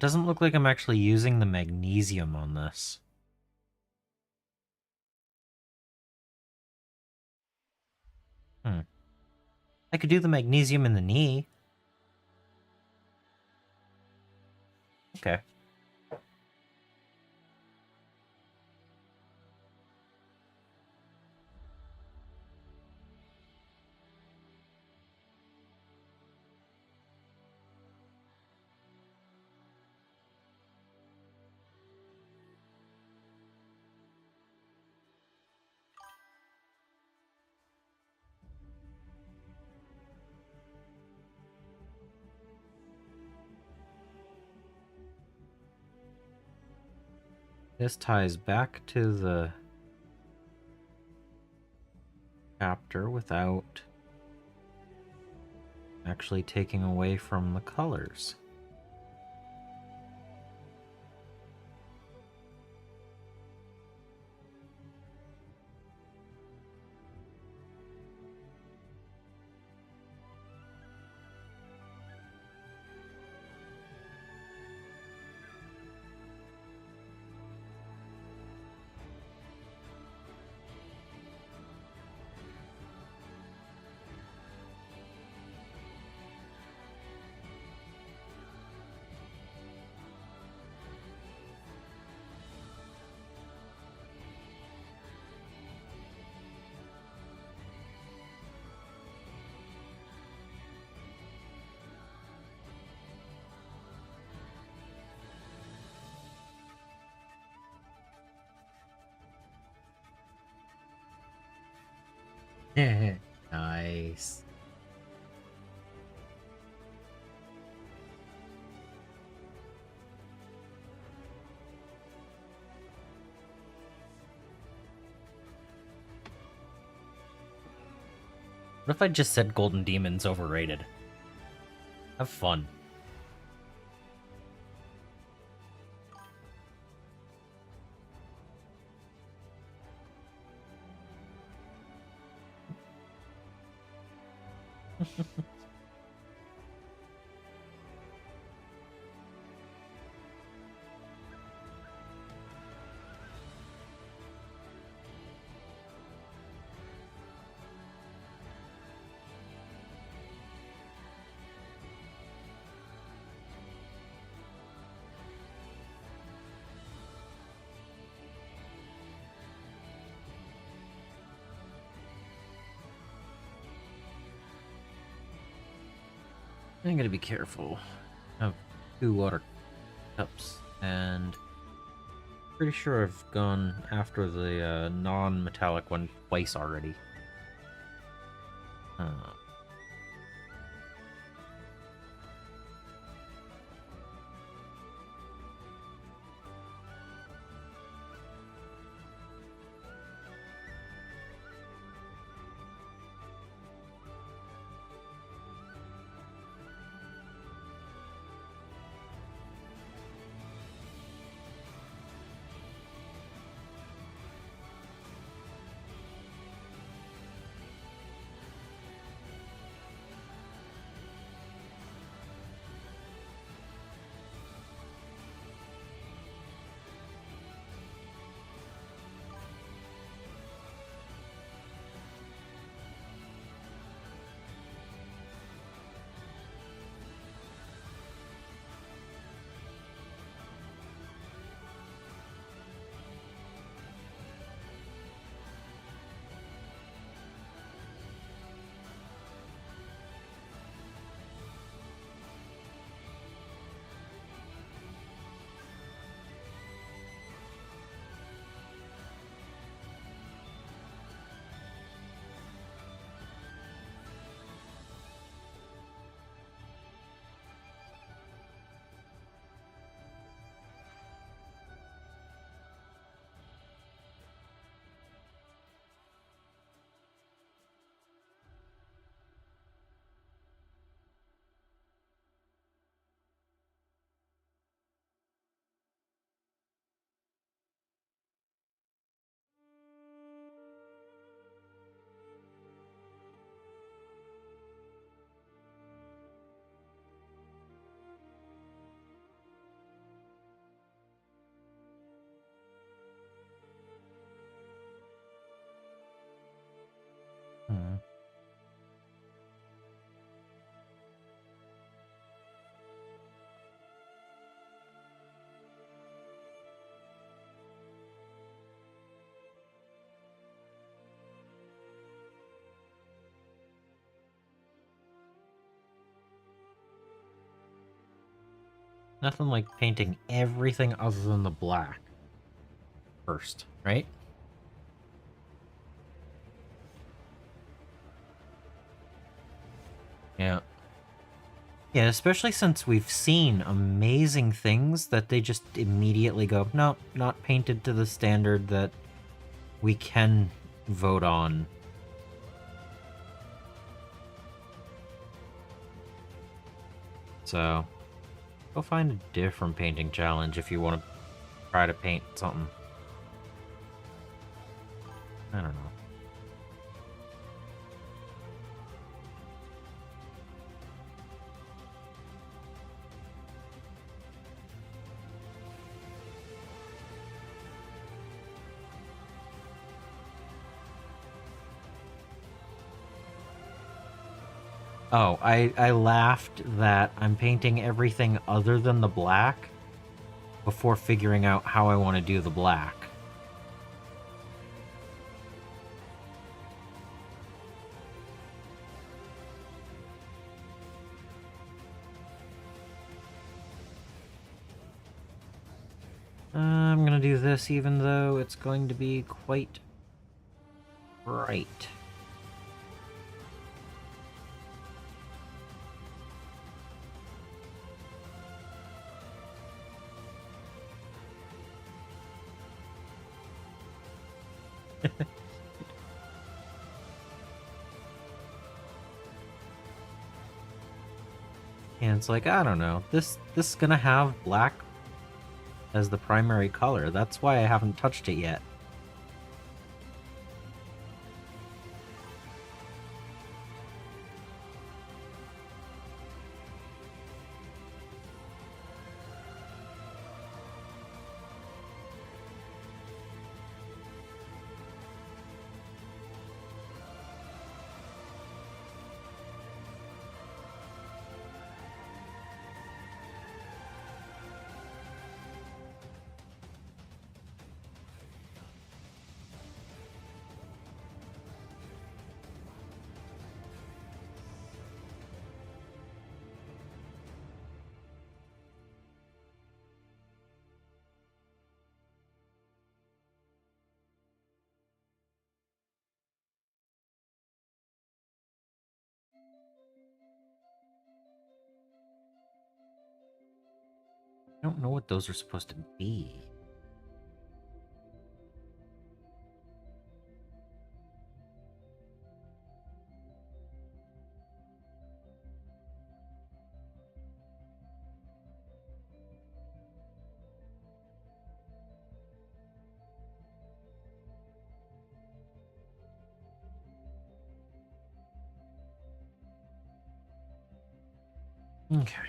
S1: doesn't look like I'm actually using the magnesium on this. I could do the magnesium in the knee. Okay. This ties back to the chapter without actually taking away from the colors. Nice. What if I just said Golden Demon's overrated? Have fun. I'm gonna be careful. I have 2 water cups, and pretty sure I've gone after the non-metallic one twice already. Nothing like painting everything other than the black first, right? Yeah. Yeah, especially since we've seen amazing things that they just immediately go, no, not painted to the standard that we can vote on. So, go find a different painting challenge if you want to try to paint something. I don't know. Oh, I laughed that I'm painting everything other than the black before figuring out how I want to do the black. I'm gonna do this even though it's going to be quite bright. And it's like, I don't know, this is gonna have black as the primary color. That's why I haven't touched it yet. I don't know what those are supposed to be. Okay.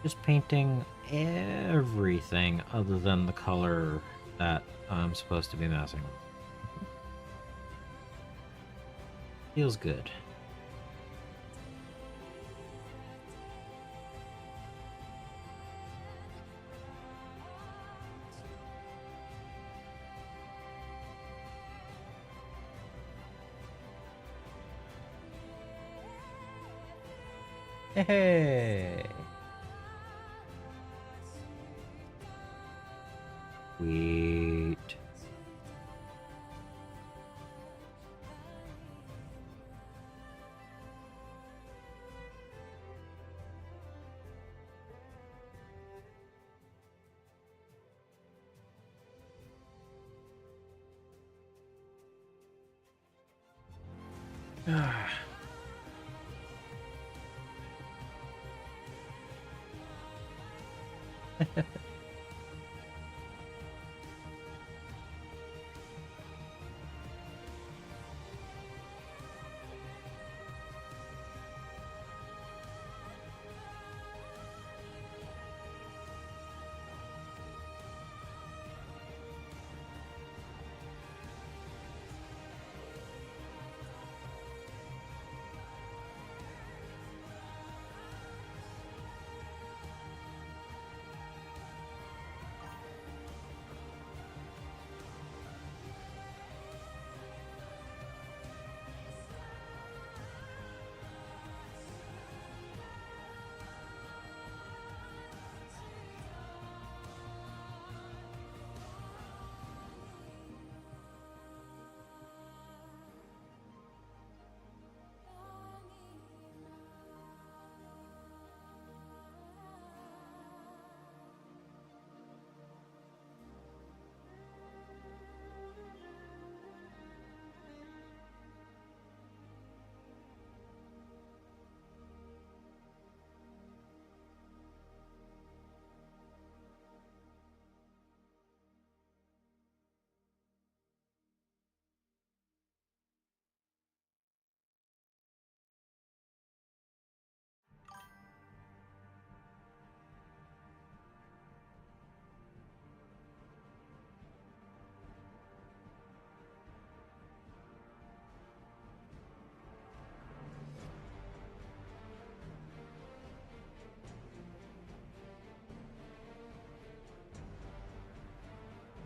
S1: Just painting everything other than the color that I'm supposed to be messing with. Feels good. Hey! We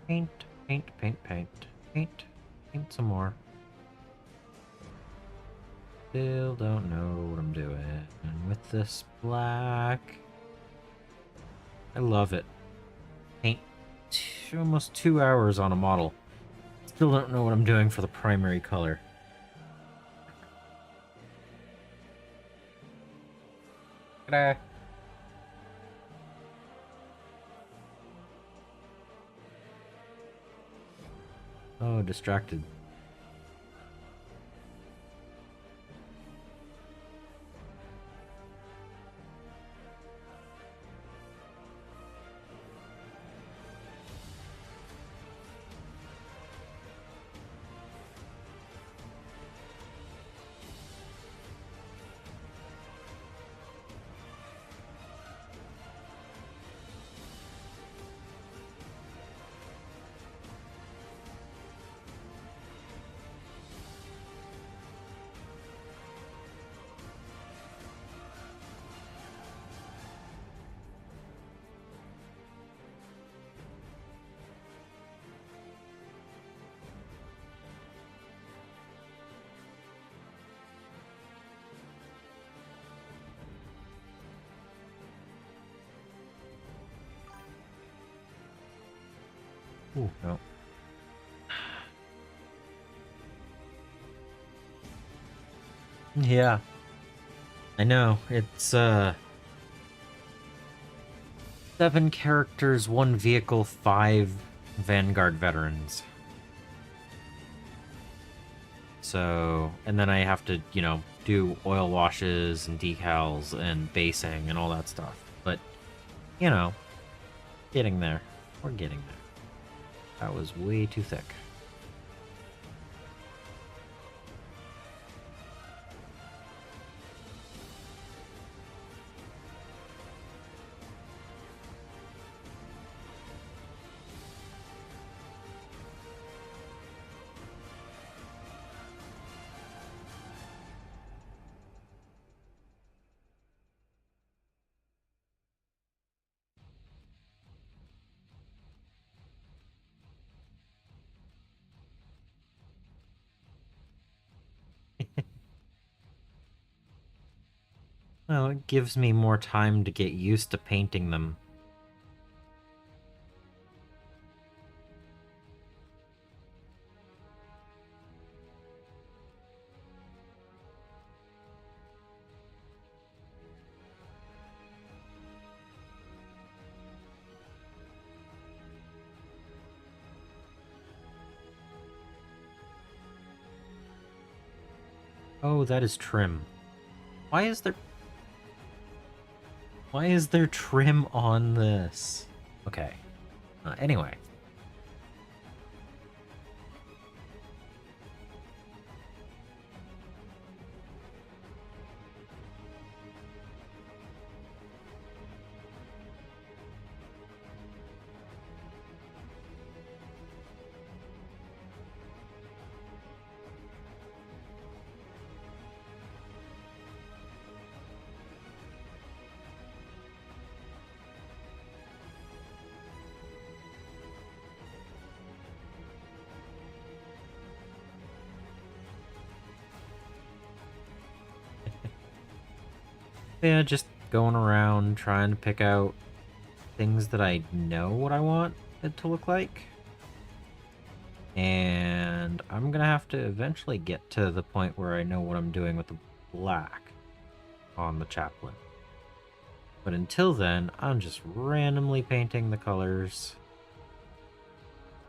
S1: Paint, paint, paint, paint, paint, paint some more. Still don't know what I'm doing with this black. I love it. Paint almost 2 hours on a model. Still don't know what I'm doing for the primary color. Ta-da! Oh, distracted. Ooh, no. Yeah. I know. It's 7 characters, 1 vehicle, 5 Vanguard veterans. So, and then I have to, do oil washes and decals and basing and all that stuff. But, getting there. We're getting there. That was way too thick. Well, it gives me more time to get used to painting them. Oh, that is trim. Why is there... Why is there trim on this? Okay. Anyway. Yeah, just going around trying to pick out things that I know what I want it to look like. And I'm gonna have to eventually get to the point where I know what I'm doing with the black on the chaplain. But until then, I'm just randomly painting the colors,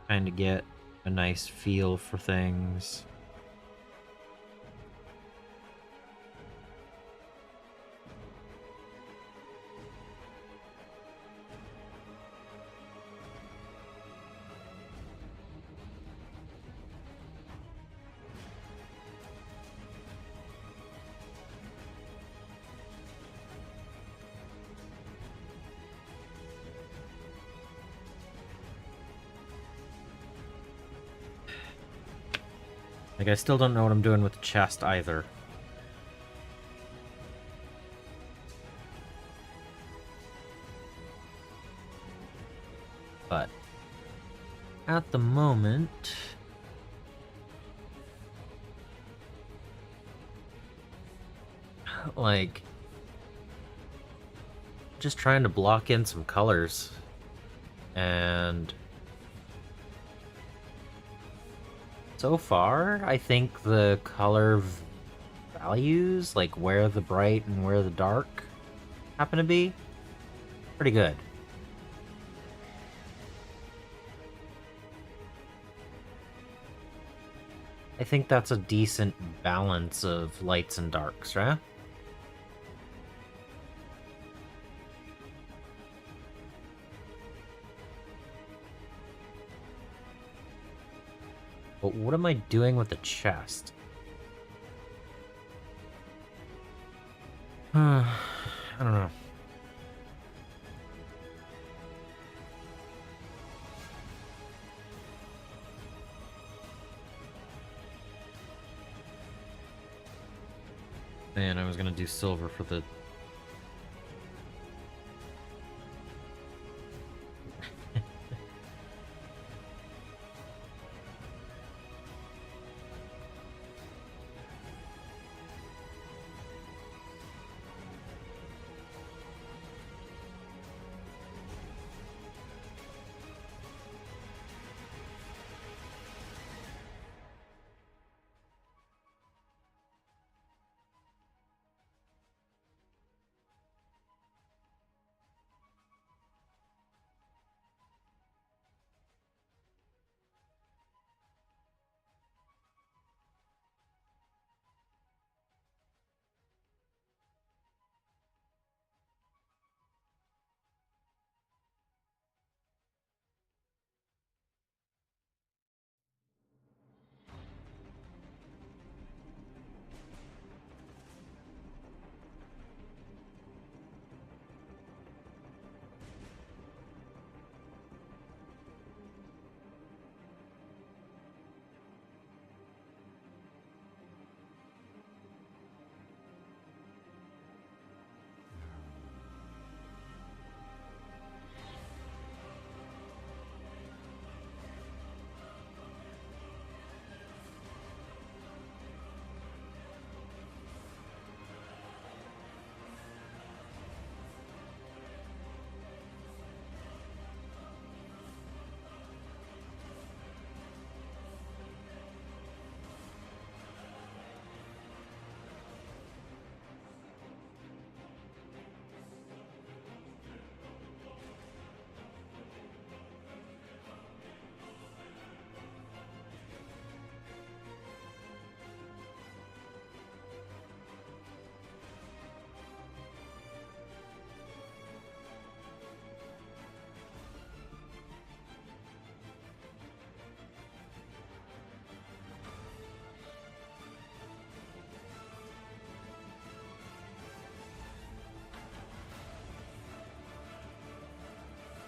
S1: trying to get a nice feel for things. Like, I still don't know what I'm doing with the chest either. But at the moment, like, just trying to block in some colors. And so far, I think the color values, like where the bright and where the dark happen to be, pretty good. I think that's a decent balance of lights and darks, right? But what am I doing with the chest? I don't know. Man, I was gonna do silver for the...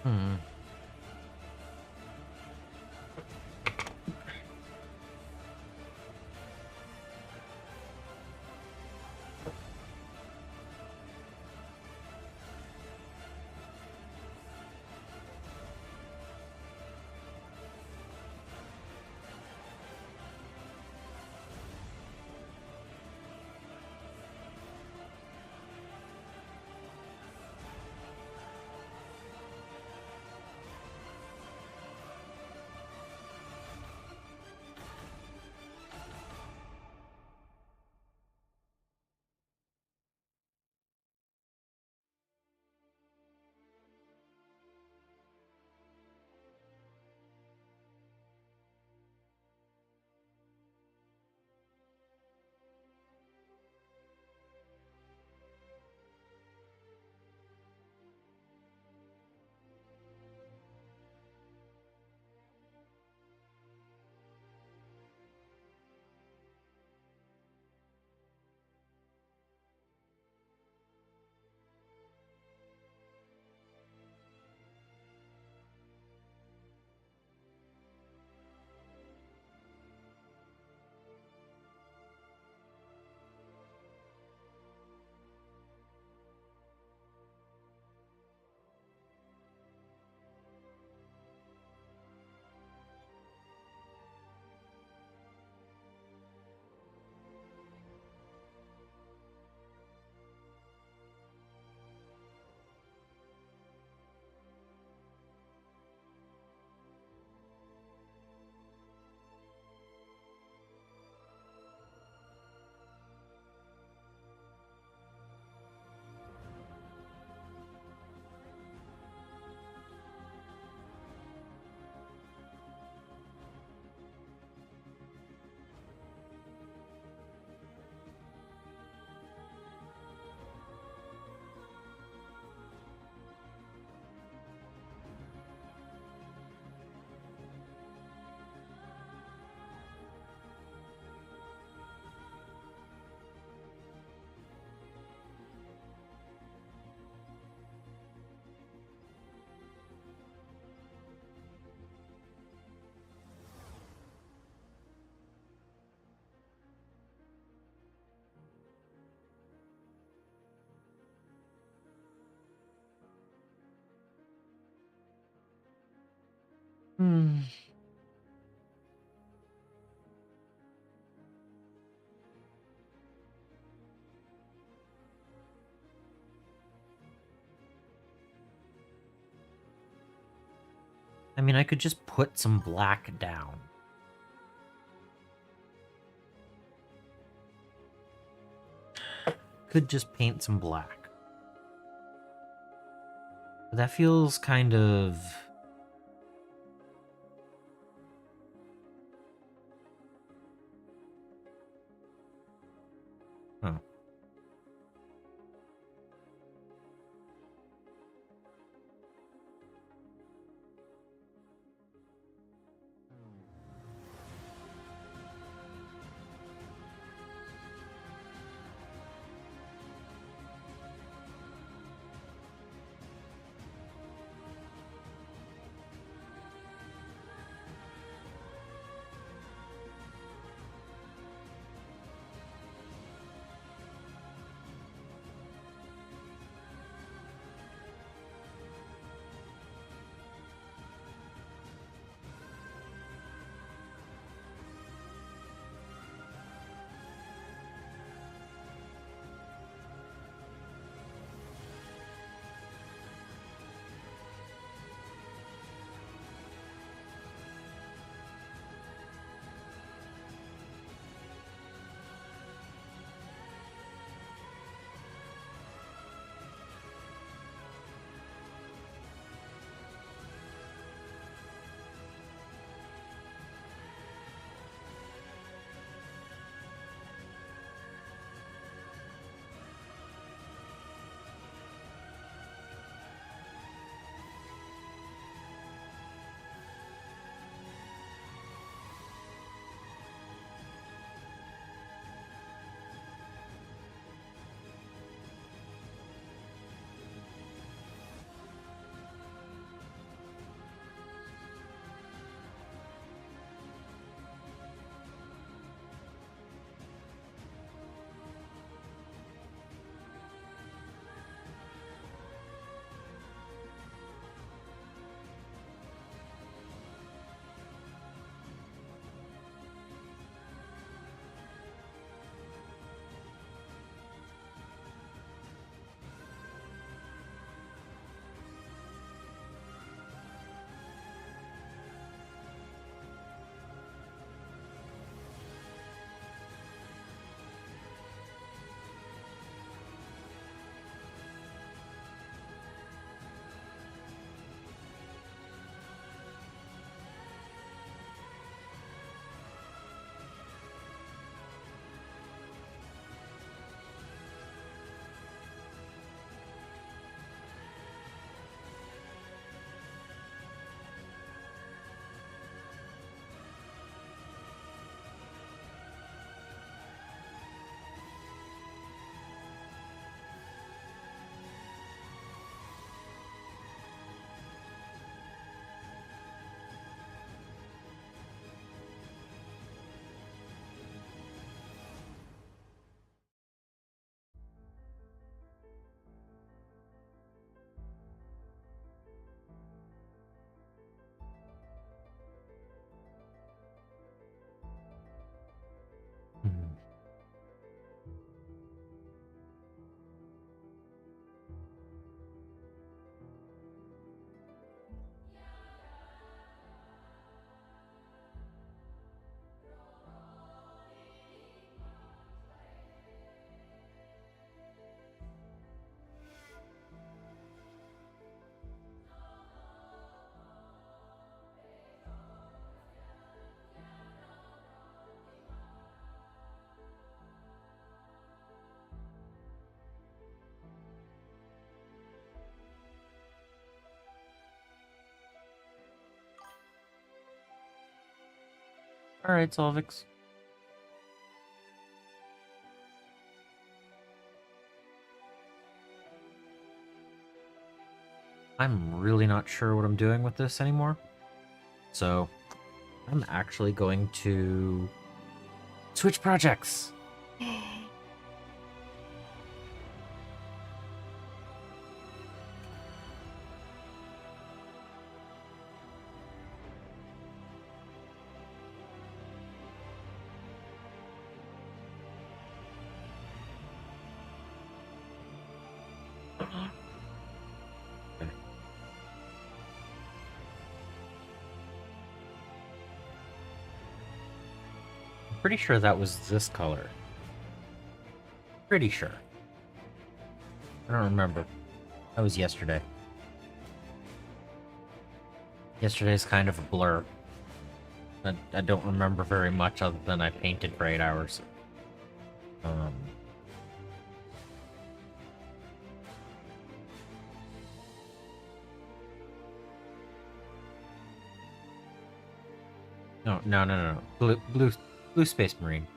S1: Hmm. Hmm. I mean, I could just put some black down. Could just paint some black. But that feels kind of... Huh. Alright, Solvix. I'm really not sure what I'm doing with this anymore. So, I'm actually going to switch projects. Pretty sure that was this color. Pretty sure. I don't remember. That was yesterday. Yesterday's kind of a blur. I don't remember very much other than I painted for 8 hours. No. Blue Space Marine.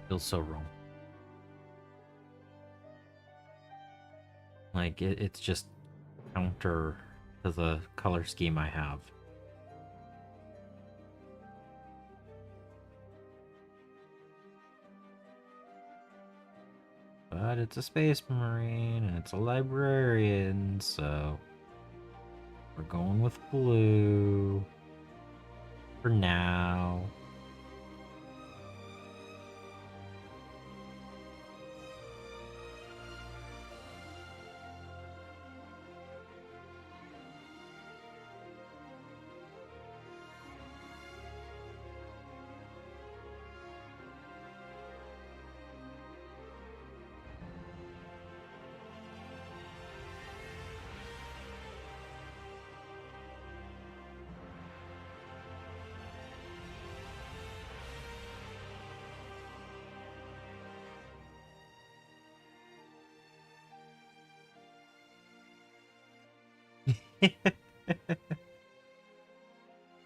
S1: Feels so wrong. Like, it's just counter to the color scheme I have. But it's a Space Marine, and it's a Librarian, so we're going with blue for now.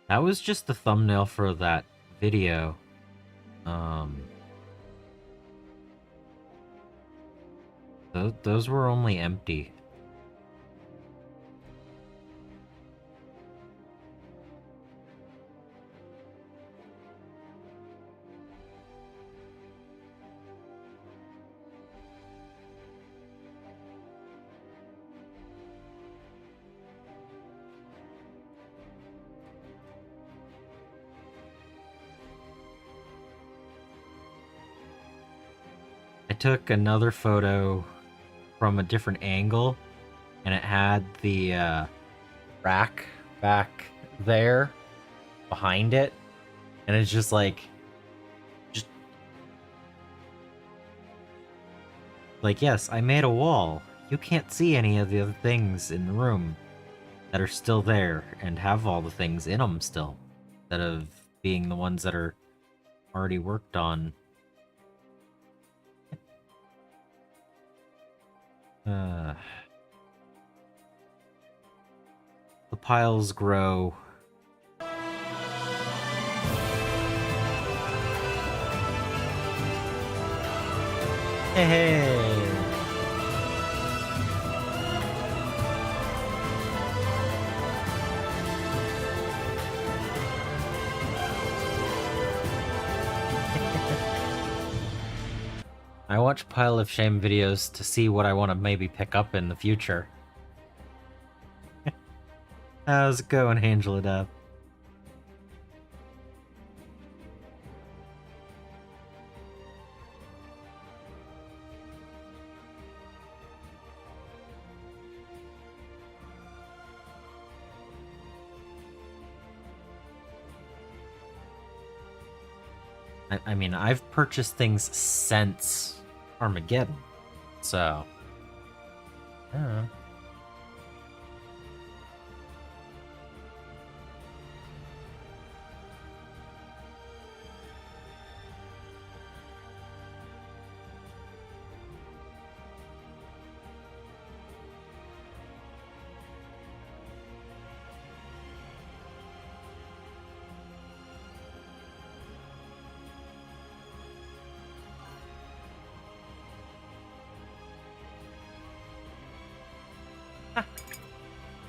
S1: That was just the thumbnail for that video. Those were only empty. I took another photo from a different angle, and it had the rack back there behind it, and it's just like yes, I made a wall. You can't see any of the other things in the room that are still there and have all the things in them still, instead of being the ones that are already worked on. The piles grow. Hey! I watch Pile of Shame videos to see what I want to maybe pick up in the future. How's it going, Angela Dab? I mean, I've purchased things since Armageddon, so... Yeah.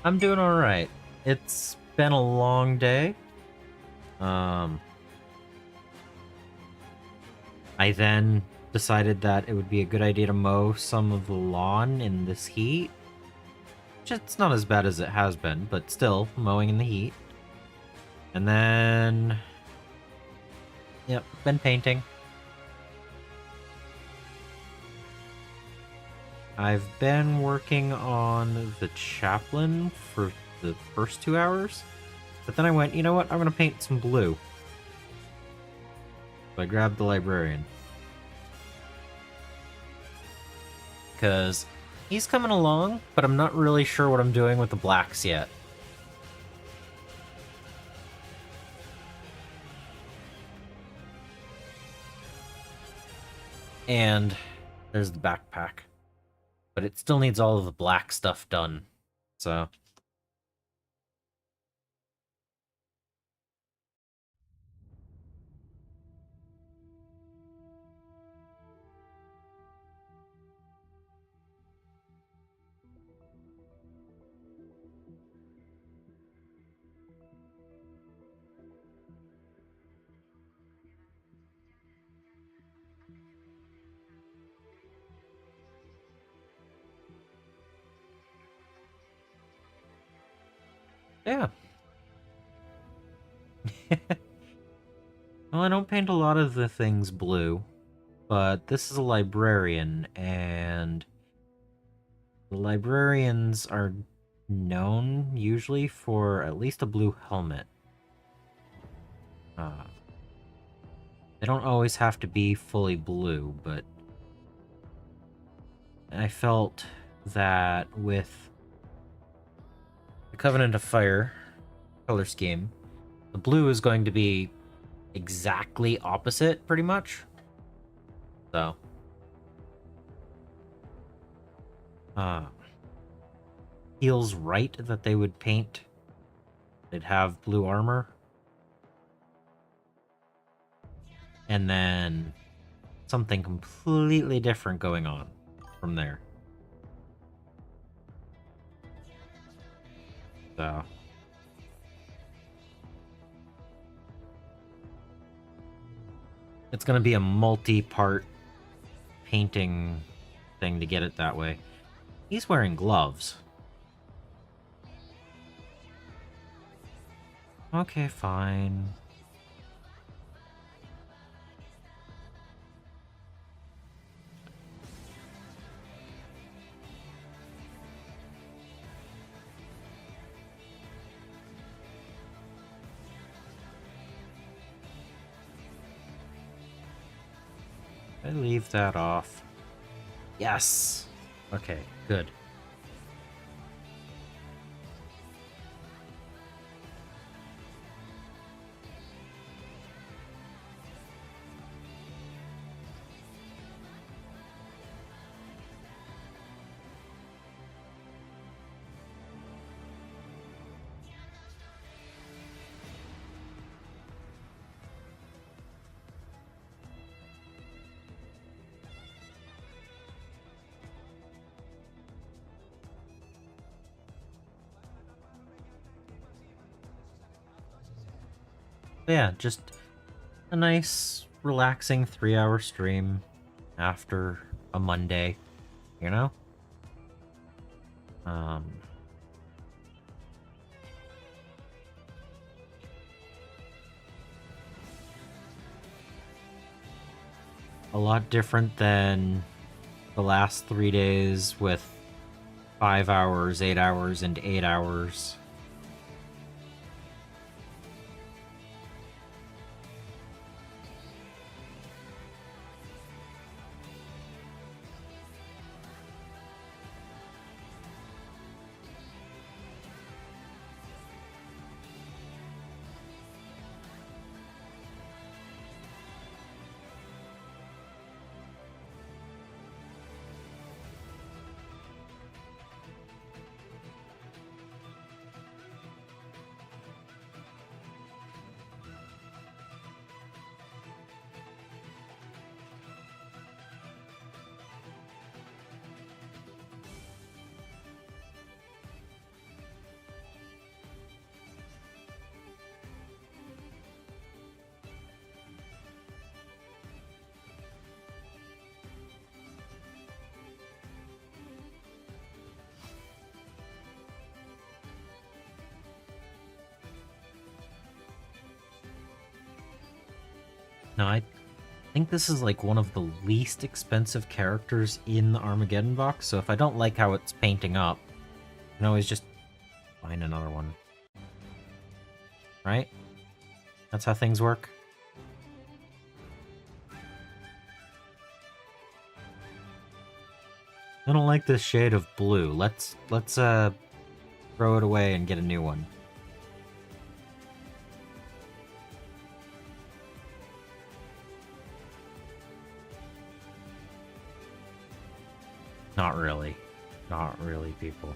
S1: I'm doing alright. It's been a long day. I then decided that it would be a good idea to mow some of the lawn in this heat. Which it's not as bad as it has been, but still, mowing in the heat. And then... Yep, been painting. I've been working on the chaplain for the first 2 hours, but then I went, you know what, I'm going to paint some blue. So I grabbed the librarian. Because he's coming along, but I'm not really sure what I'm doing with the blacks yet. And there's the backpack. But it still needs all of the black stuff done, so... Yeah. Well, I don't paint a lot of the things blue, but this is a librarian, and the librarians are known usually for at least a blue helmet. They don't always have to be fully blue, but I felt that with the Covenant of Fire color scheme, the blue is going to be exactly opposite, pretty much. So, feels right that they would paint. They'd have blue armor. And then something completely different going on from there. So... It's going to be a multi-part painting thing to get it that way. He's wearing gloves. Okay, fine. I leave that off. Yes! Okay, good. But yeah, just a nice, relaxing 3-hour stream. after a Monday, you know? A lot different than the last 3 days with 5 hours, 8 hours, and 8 hours. No, I think this is like one of the least expensive characters in the Armageddon box, so if I don't like how it's painting up, I can always just find another one. Right? That's how things work. I don't like this shade of blue. Let's throw it away and get a new one. Not really. Not really, people.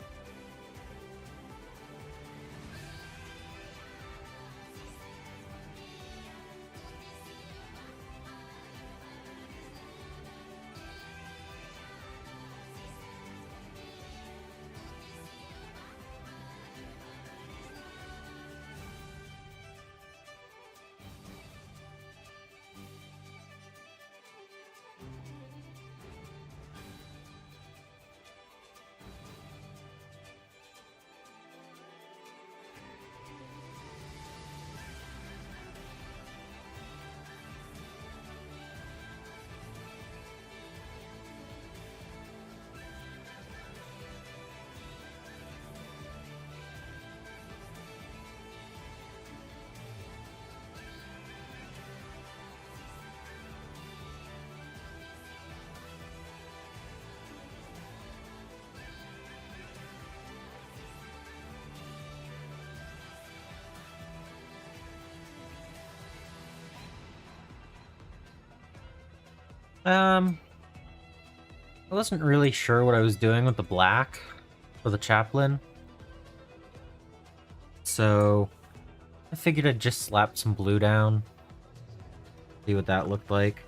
S1: I wasn't really sure what I was doing with the black for the chaplain. So I figured I'd just slap some blue down. See what that looked like.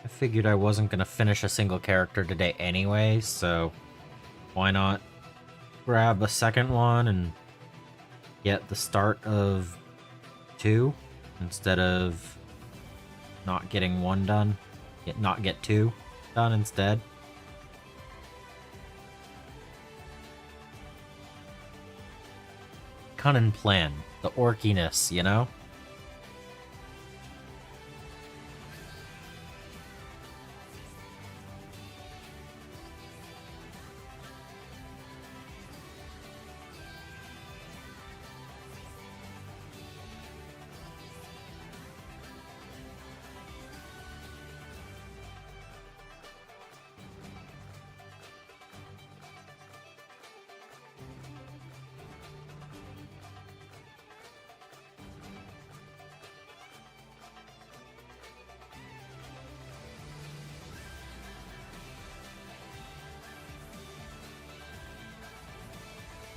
S1: I figured I wasn't gonna finish a single character today anyway, so why not grab a second one and get the start of 2 instead of not getting 1 done, not get 2 done instead. Cunning plan, the orkiness, you know?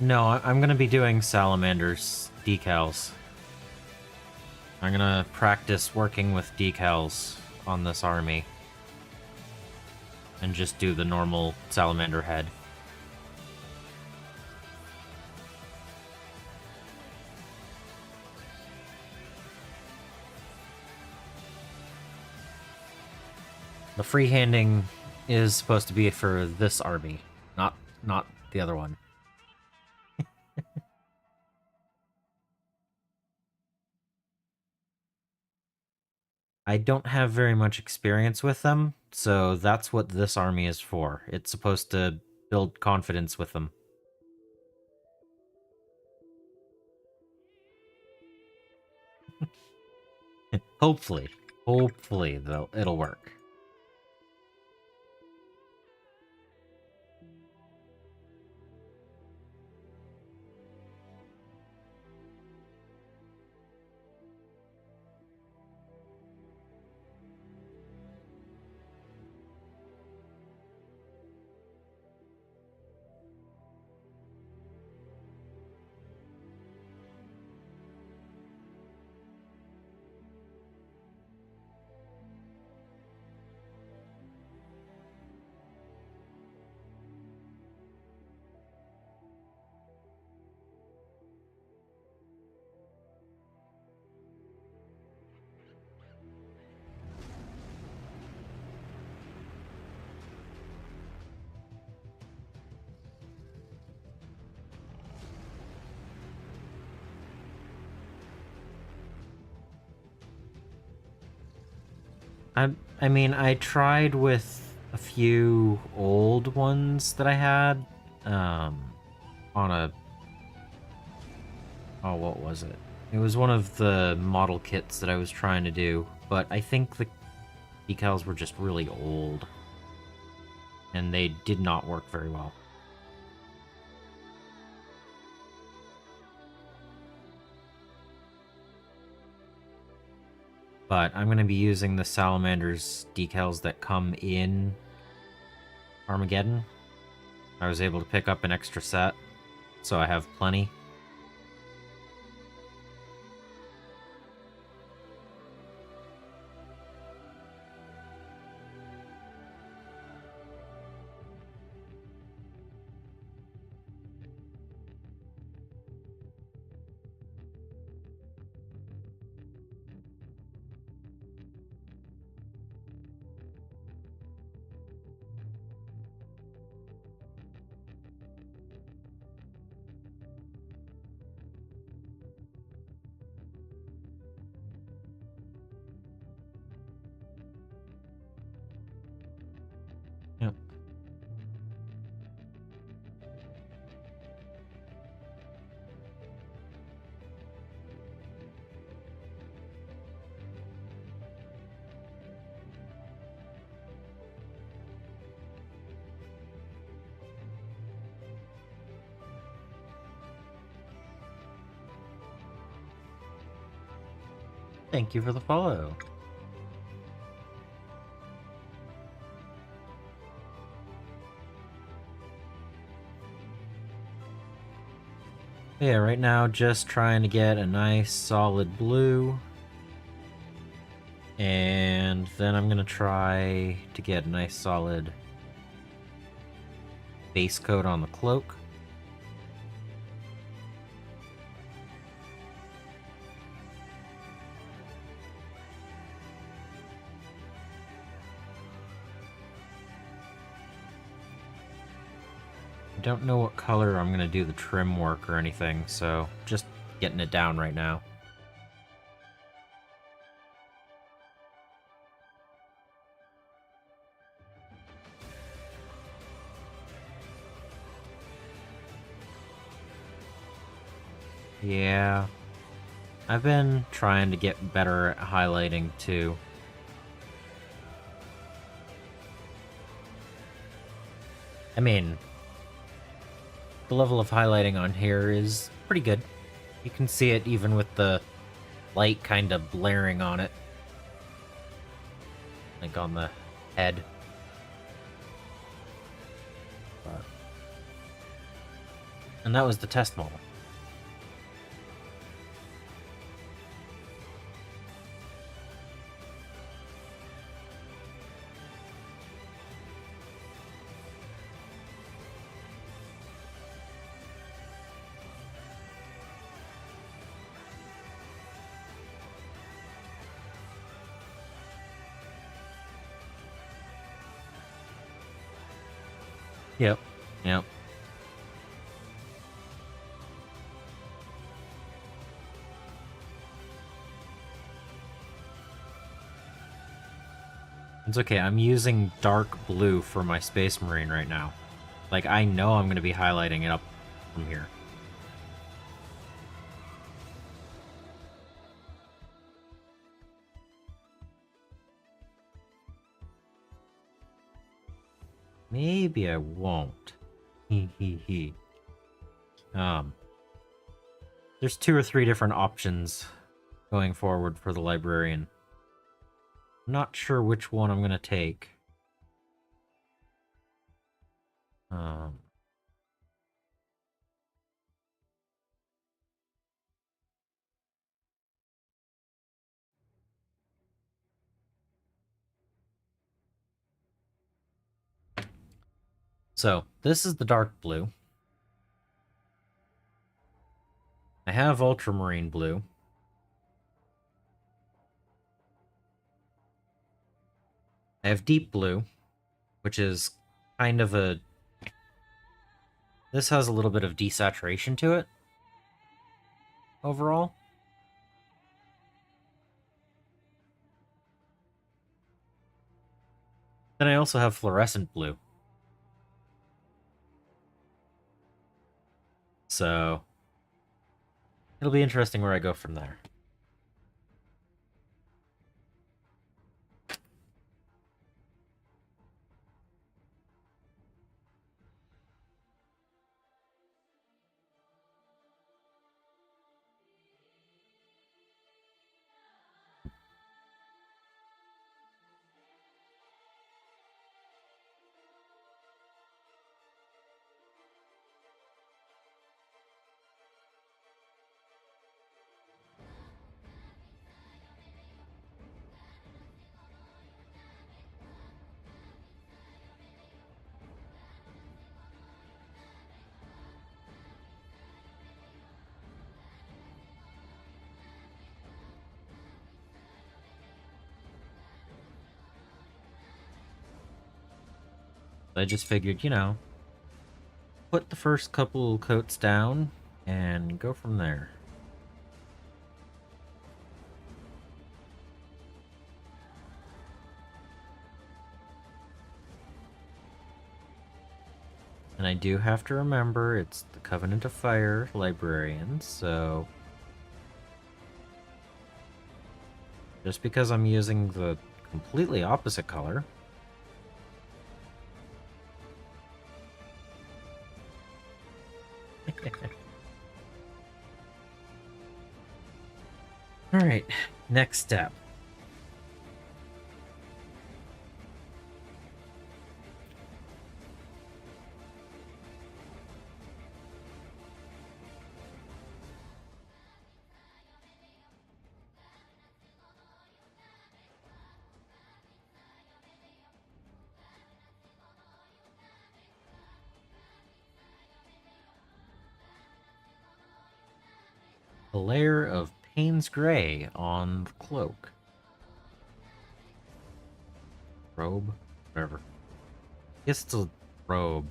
S1: No, I'm gonna be doing salamanders decals. I'm gonna practice working with decals on this army. And just do the normal salamander head. The freehanding is supposed to be for this army, not the other one. I don't have very much experience with them, so that's what this army is for. It's supposed to build confidence with them. Hopefully. Hopefully it'll work. I mean, I tried with a few old ones that I had, on a... Oh, what was it? It was one of the model kits that I was trying to do, but I think the decals were just really old, and they did not work very well. But I'm going to be using the Salamanders decals that come in Armageddon. I was able to pick up an extra set, so I have plenty. Yep. Thank you for the follow. Yeah, right now just trying to get a nice solid blue. And then I'm gonna try to get a nice solid base coat on the cloak. Don't know what color I'm gonna do the trim work or anything, so just getting it down right now. Yeah, I've been trying to get better at highlighting too. I mean, the level of highlighting on here is pretty good. You can see it even with the light kind of blaring on it. Like on the head. But And that was the test model. Yep. Yep. It's okay, I'm using dark blue for my Space Marine right now. Like, I know I'm going to be highlighting it up from here. Maybe I won't. Hee hee hee. There's 2 or 3 different options going forward for the librarian. Not sure which one I'm gonna take. So, this is the dark blue. I have ultramarine blue. I have deep blue, which is kind of a... This has a little bit of desaturation to it, overall. Then I also have fluorescent blue. So, it'll be interesting where I go from there. I just figured, you know, put the first couple coats down and go from there. And I do have to remember it's the Covenant of Fire librarian, so just because I'm using the completely opposite color. Alright, next step. A layer of Payne's Gray on the cloak. Robe? Whatever. I guess it's a robe.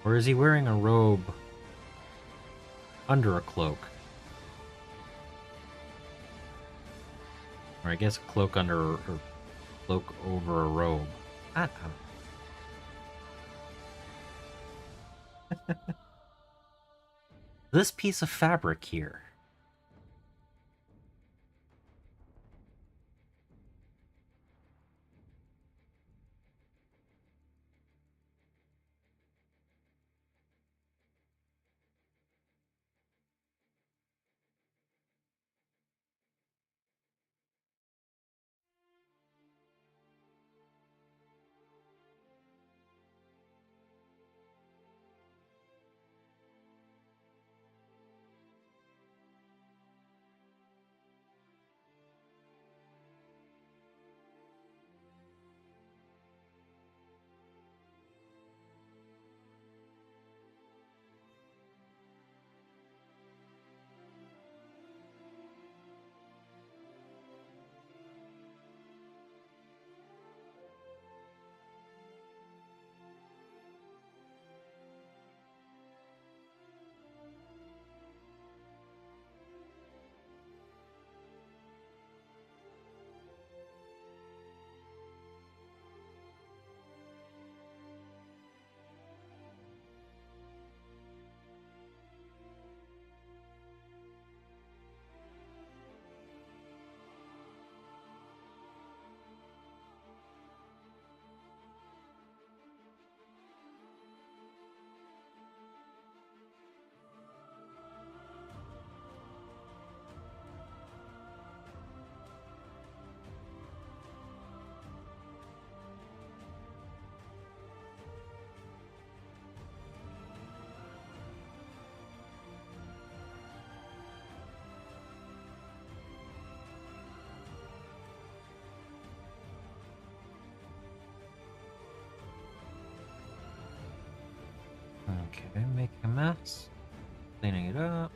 S1: Or is he wearing a robe under a cloak? Or I guess a cloak under or cloak over a robe. I don't know. This piece of fabric here. Okay, making a mess. Cleaning it up.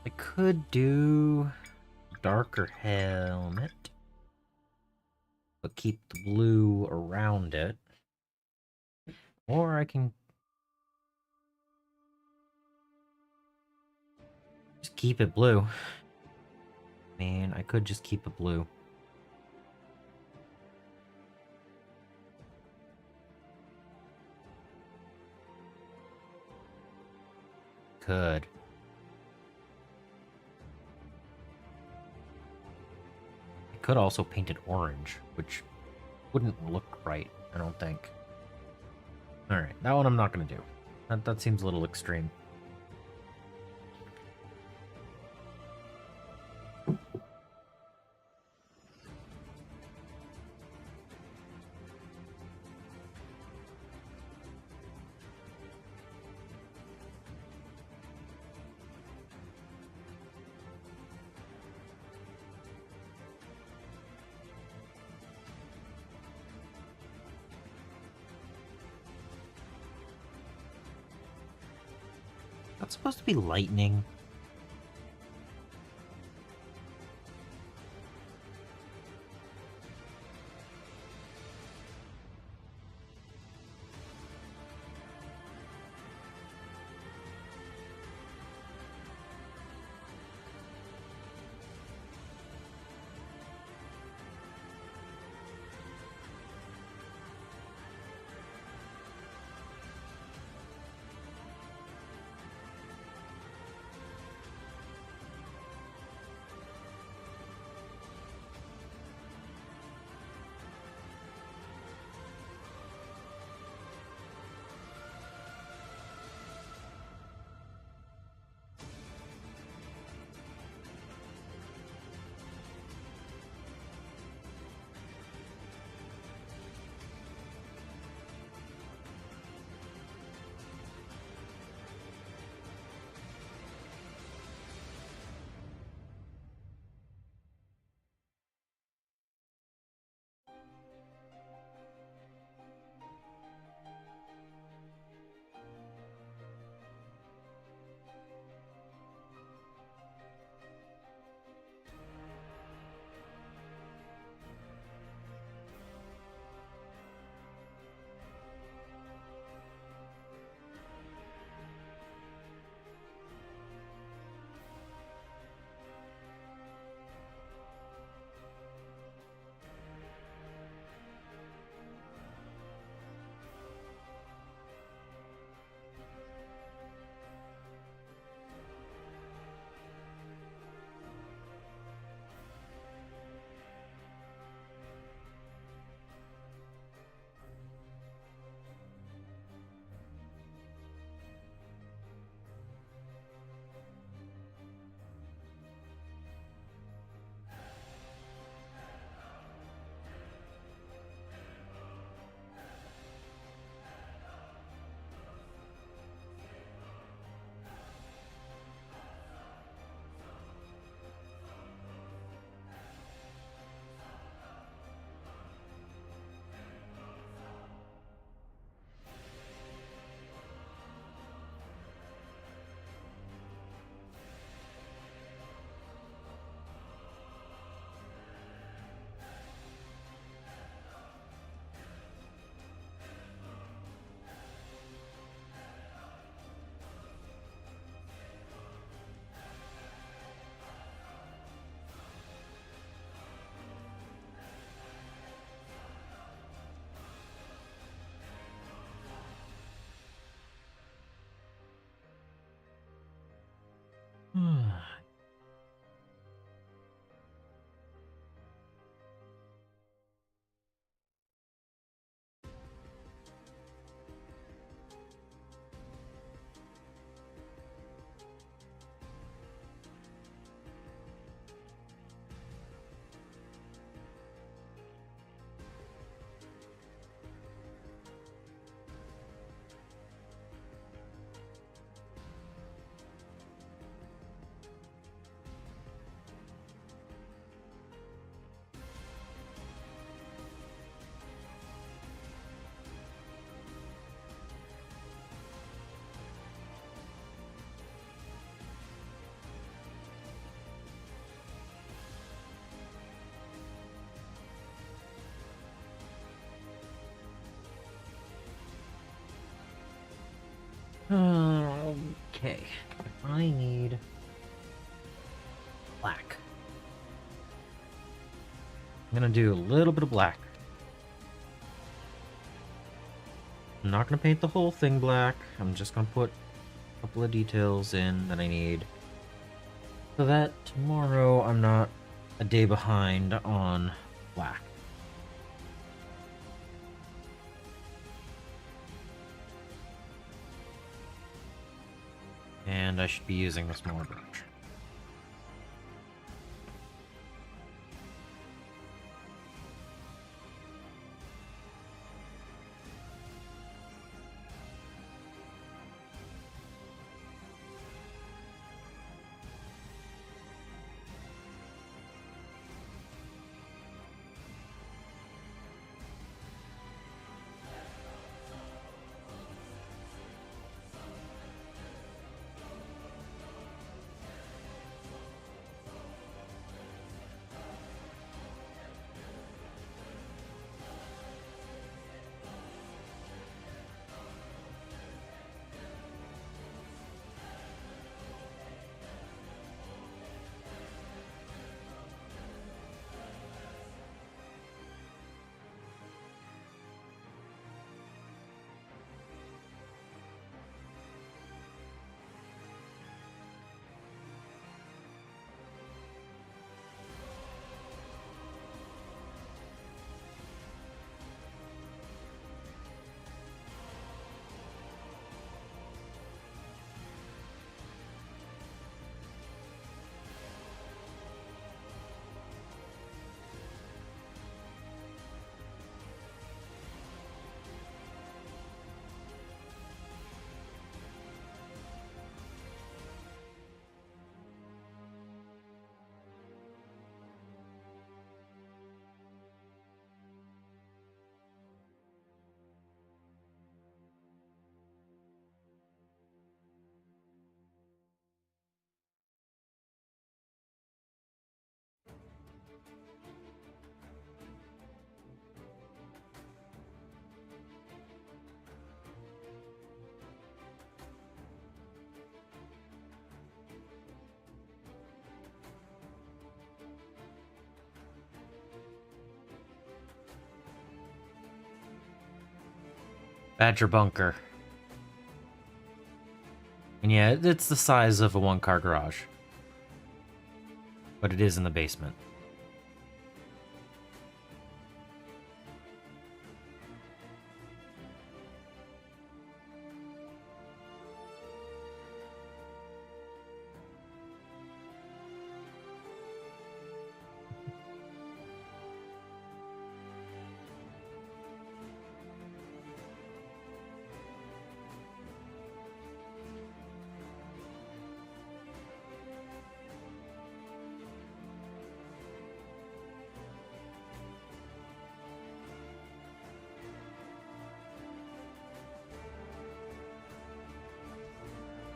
S1: I could do darker helmet, but keep the blue around it. Or I can just keep it blue. Man, I could just keep it blue. could. I could also paint it orange, which wouldn't look right, I don't think. Alright, that one I'm not going to do. That seems a little extreme. That's supposed to be lightning. Okay, I need black. I'm gonna do a little bit of black. I'm not gonna paint the whole thing black. I'm just gonna put couple of details in that I need so that tomorrow I'm not a day behind on black. And I should be using the smaller brush. Badger Bunker. And yeah, it's the size of a one-car garage. But it is in the basement.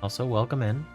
S1: Also, welcome in.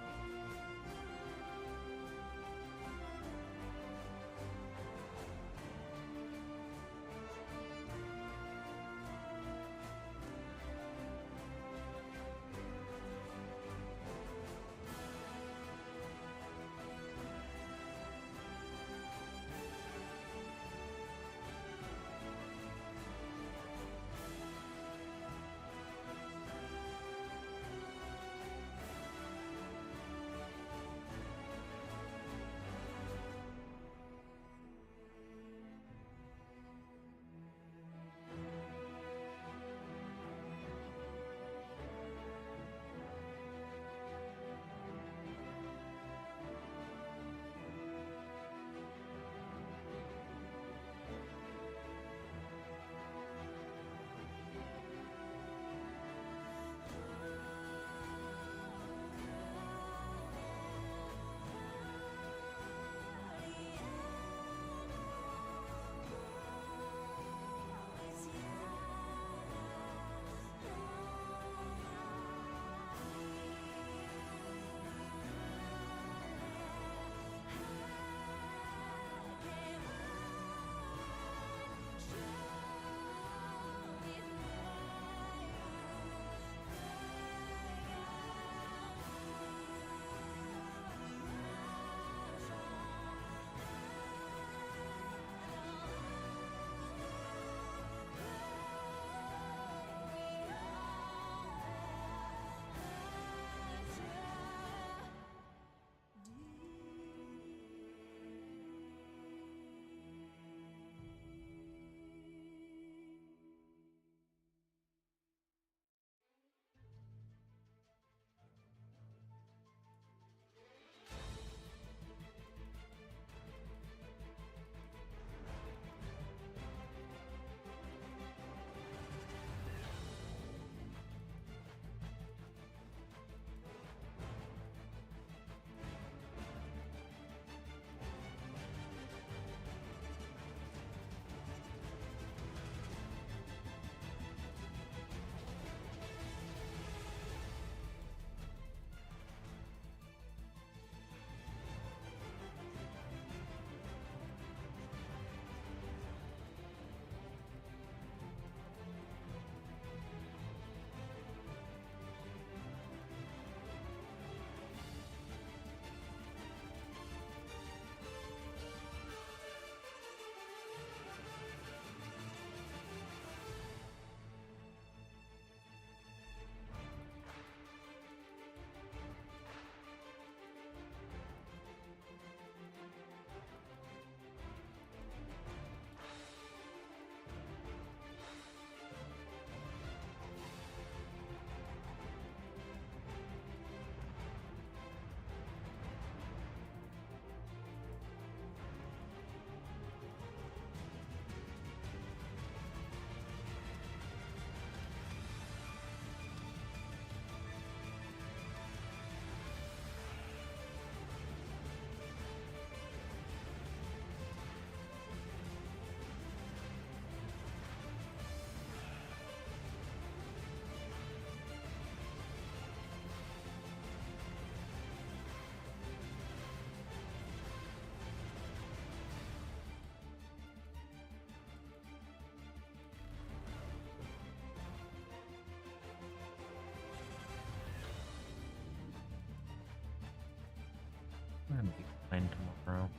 S1: I'm gonna be fine tomorrow.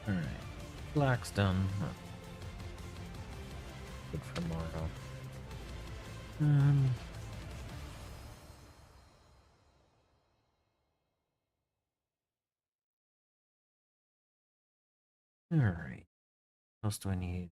S1: Alright. Black's done. Good for tomorrow. Alright. What else do I need?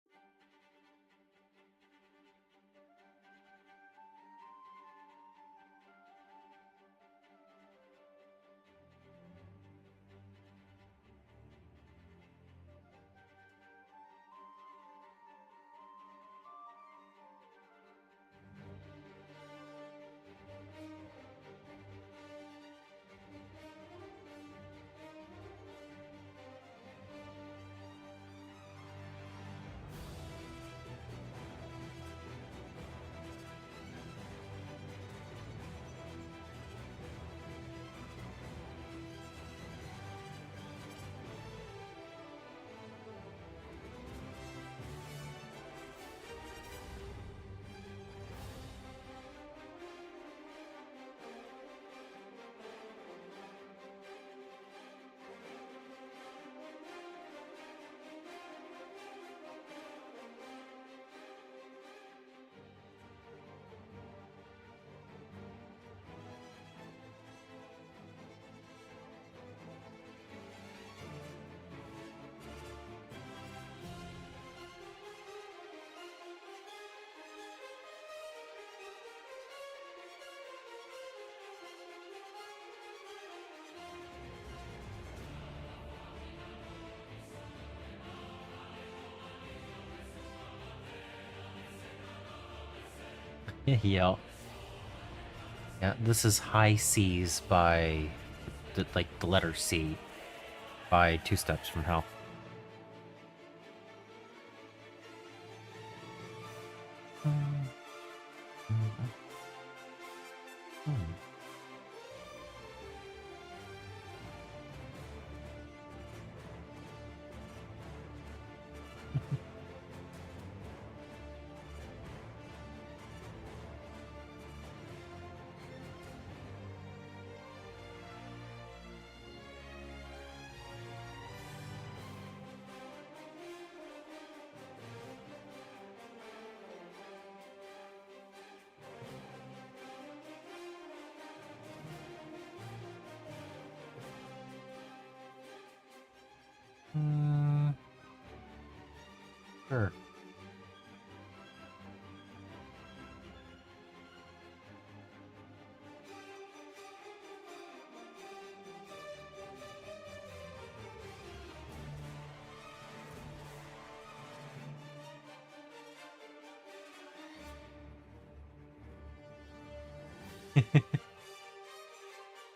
S1: Yeah. Yeah, this is High Seas by the letter C by Two Steps from Hell. Sure.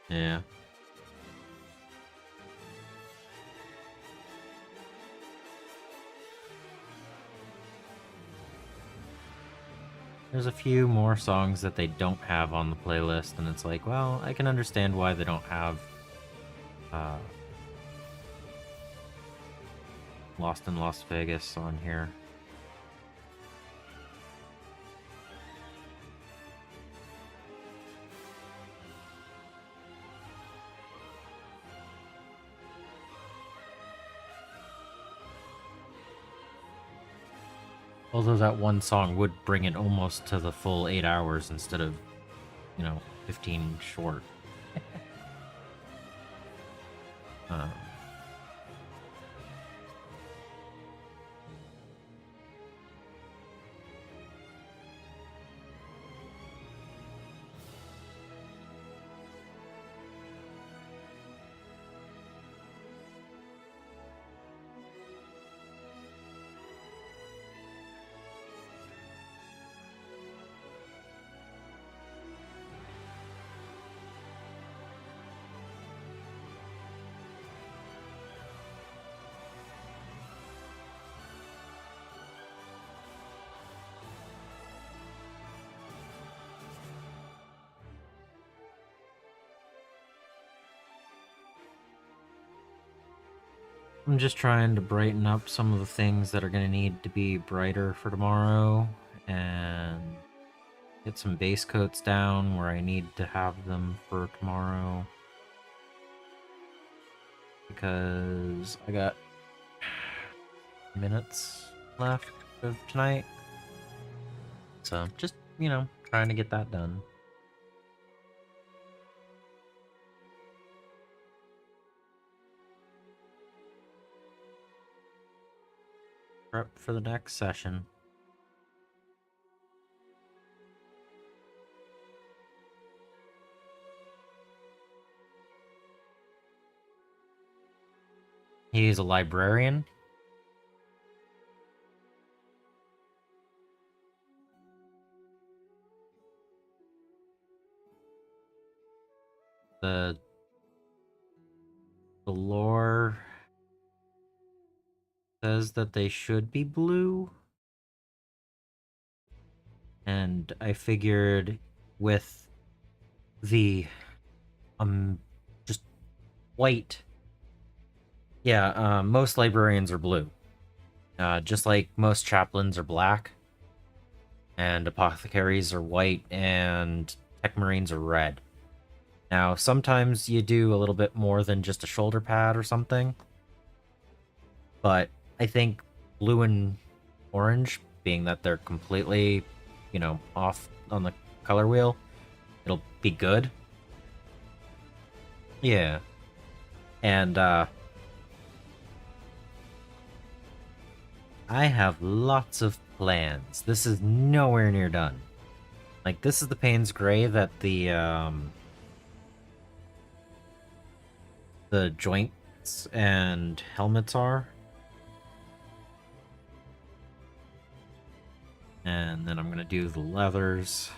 S1: Yeah. There's a few more songs that they don't have on the playlist, and it's like, well, I can understand why they don't have uh, Lost in Las Vegas on here. Although that one song would bring it almost to the full 8 hours instead of, 15 short. um, I'm just trying to brighten up some of the things that are going to need to be brighter for tomorrow and get some base coats down where I need to have them for tomorrow. Because I got minutes left of tonight. So just, trying to get that done. Prep for the next session. He's a librarian. The lore says that they should be blue. And I figured with the just white. Yeah, most librarians are blue. Just like most chaplains are black. And apothecaries are white and tech marines are red. Now, sometimes you do a little bit more than just a shoulder pad or something. But I think blue and orange, being that they're completely, off on the color wheel, it'll be good. Yeah. And, I have lots of plans. This is nowhere near done. Like, this is the Payne's Gray that the joints and helmets are. And then I'm going to do the leathers.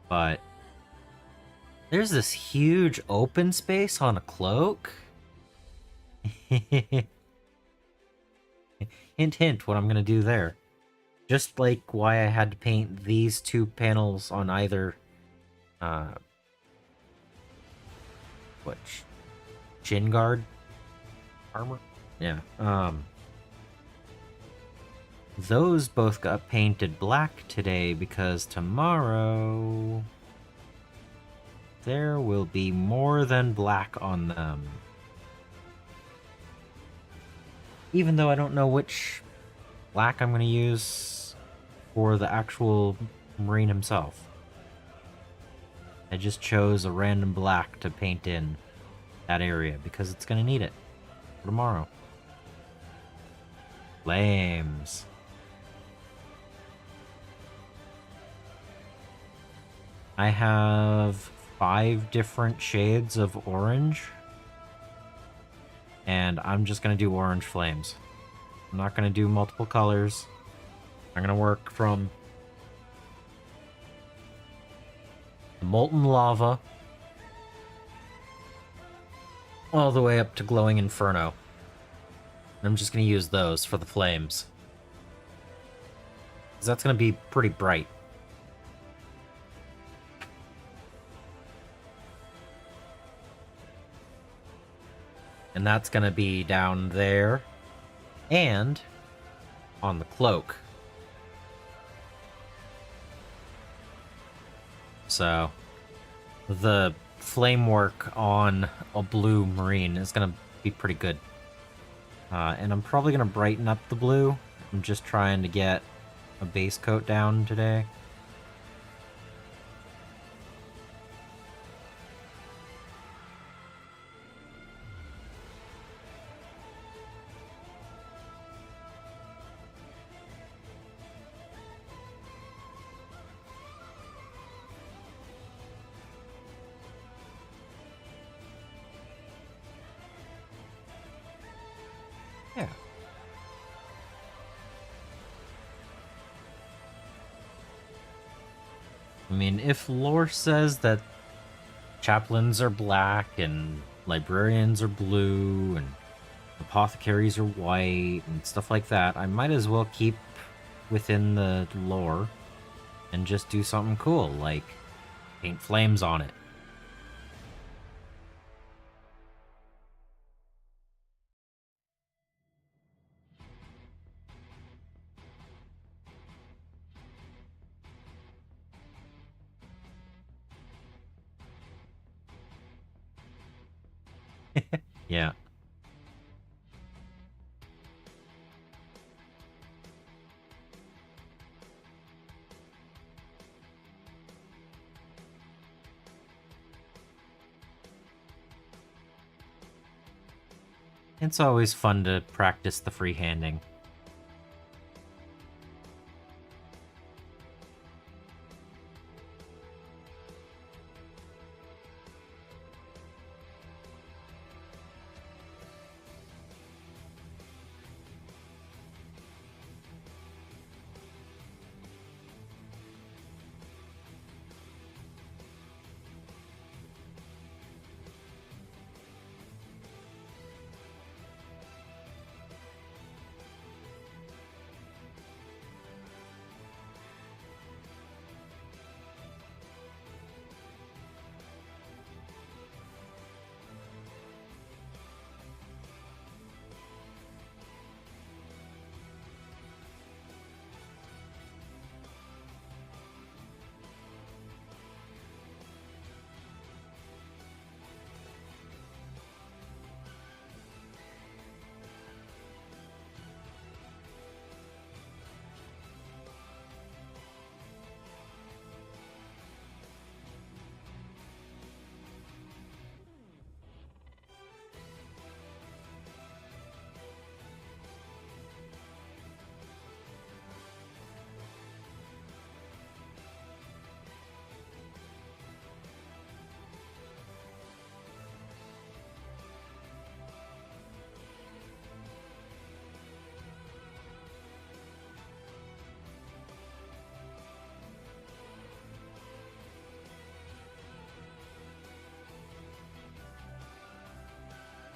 S1: But there's this huge open space on a cloak. Hint, hint, what I'm going to do there. Just like why I had to paint these two panels on either shin guard armor? Yeah. Those both got painted black today because tomorrow there will be more than black on them. Even though I don't know which black I'm going to use for the actual Marine himself. I just chose a random black to paint in that area because it's going to need it for tomorrow. Flames. I have 5 different shades of orange. And I'm just going to do orange flames. I'm not going to do multiple colors. I'm going to work from the molten lava all the way up to glowing inferno. And I'm just going to use those for the flames. Because that's going to be pretty bright. And that's going to be down there and on the cloak. So the flame work on a blue marine is going to be pretty good. And I'm probably going to brighten up the blue. I'm just trying to get a base coat down today. Yeah. I mean, if lore says that chaplains are black and librarians are blue and apothecaries are white and stuff like that, I might as well keep within the lore and just do something cool, like paint flames on it. Yeah. It's always fun to practice the freehanding.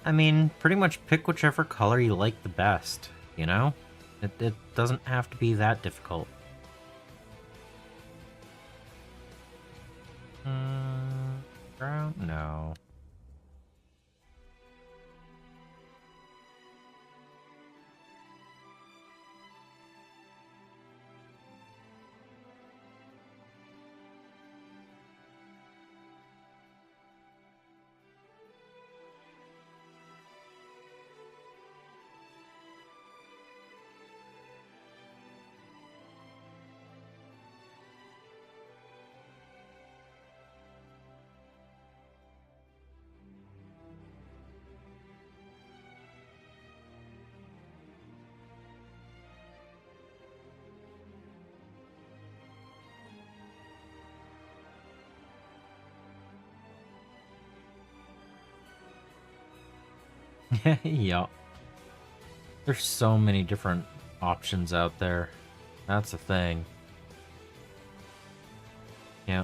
S1: I mean, pretty much pick whichever color you like the best, you know? It doesn't have to be that difficult. Brown? No. Yeah. There's so many different options out there. That's the thing. Yeah.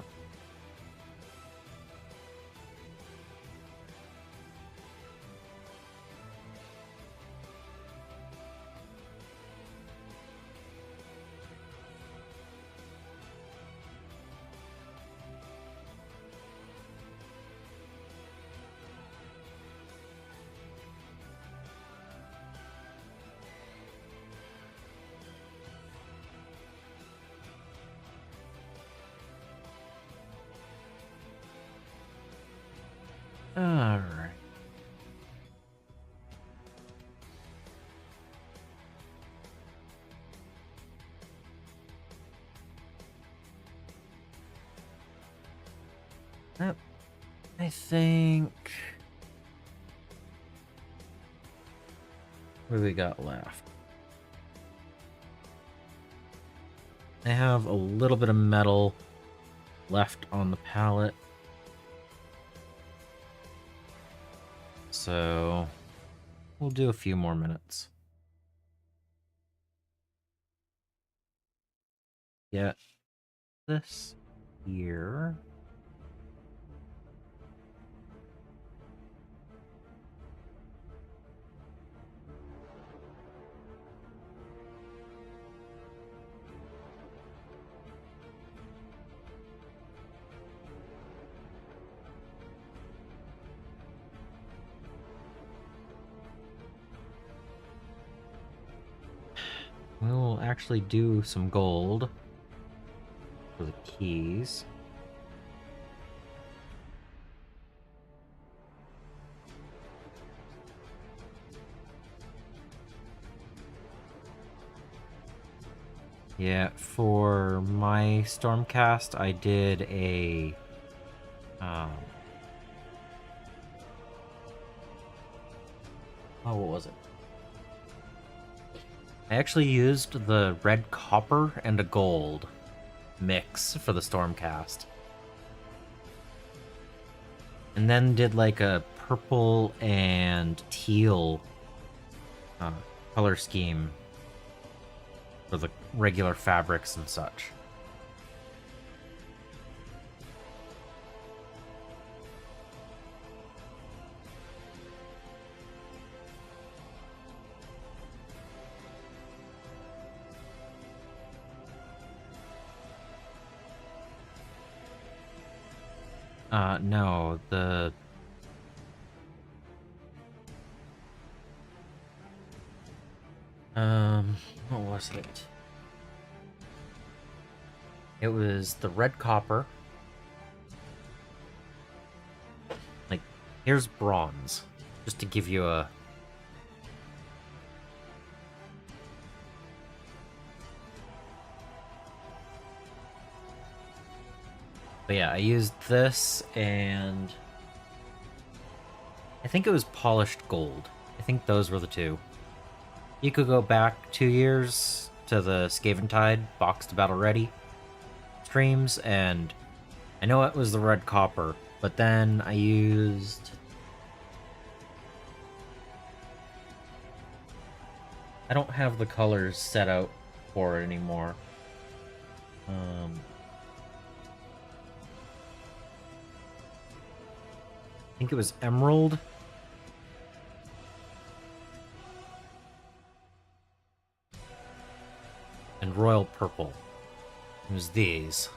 S1: Alright. Yep. I think... What do we got left? I have a little bit of metal left on the pallet. So we'll do a few more minutes. Get this here. We'll actually do some gold for the keys. Yeah, for my Stormcast, I did a oh, what was it? I actually used the red copper and a gold mix for the Stormcast. And then did like a purple and teal color scheme for the regular fabrics and such. No, what was it? It was the red copper. Like, here's bronze, just to give you a... But yeah, I used this, and I think it was polished gold. I think those were the two. You could go back 2 years to the Scaventide Boxed Battle Ready streams, and I know it was the red copper, but then I used... I don't have the colors set out for it anymore. I think it was emerald. And royal purple. It was these.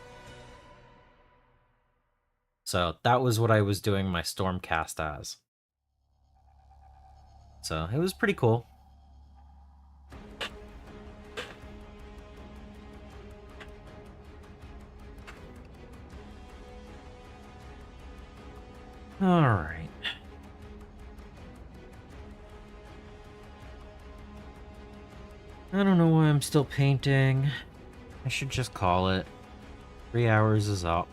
S1: So that was what I was doing my Stormcast as. So it was pretty cool. Alright. I don't know why I'm still painting. I should just call it. 3 hours is up.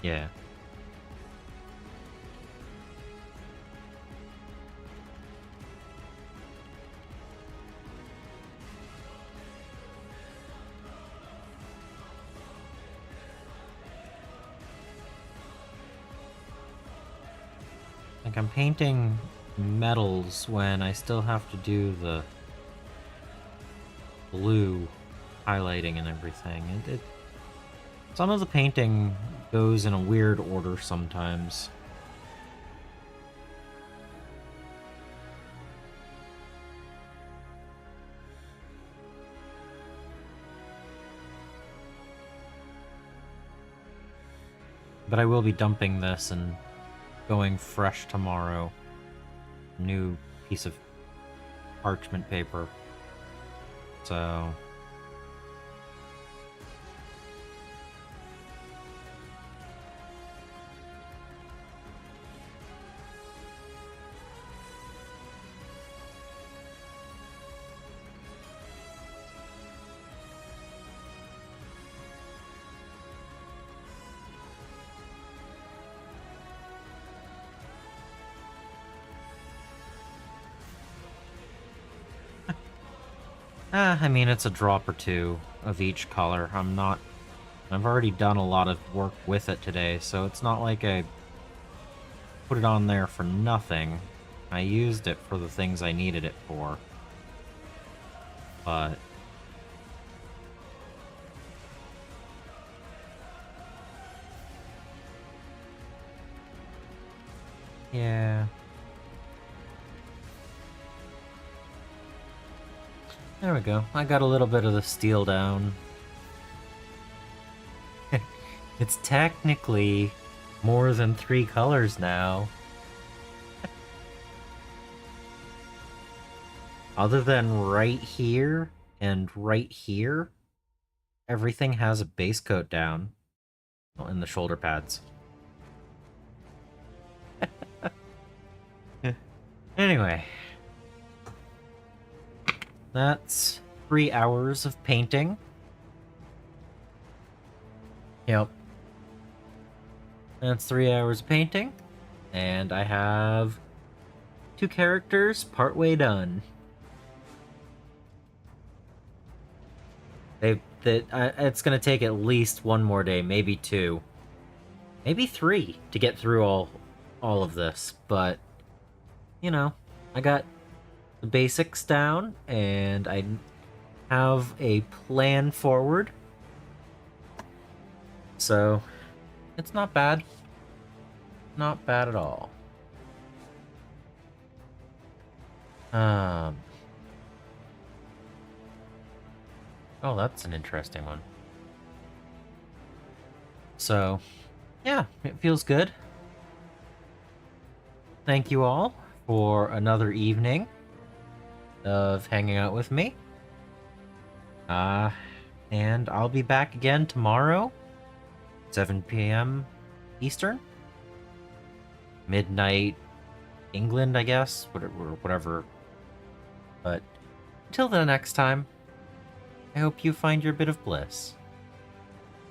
S1: Yeah. Like, I'm painting metals when I still have to do the blue highlighting and everything. Some of the painting goes in a weird order sometimes. But I will be dumping this and going fresh tomorrow. New piece of parchment paper. So... I mean, it's a drop or two of each color. I've already done a lot of work with it today, so it's not like I put it on there for nothing. I used it for the things I needed it for. But... yeah... There we go. I got a little bit of the steel down. It's technically more than 3 colors now. Other than right here and right here, everything has a base coat down. Well, in the shoulder pads. Anyway. That's 3 hours of painting. Yep. That's 3 hours of painting. And I have 2 characters partway done. It's gonna take at least 1 more day, maybe 2. Maybe 3 to get through all of this, but you know, I got the basics down and I have a plan forward. So, it's not bad. Not bad at all. Oh, that's an interesting one. So, yeah, it feels good. Thank you all for another evening of hanging out with me. And I'll be back again tomorrow, 7 p.m. Eastern. Midnight England, I guess, whatever. But until the next time, I hope you find your bit of bliss.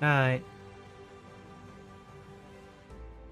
S1: Night.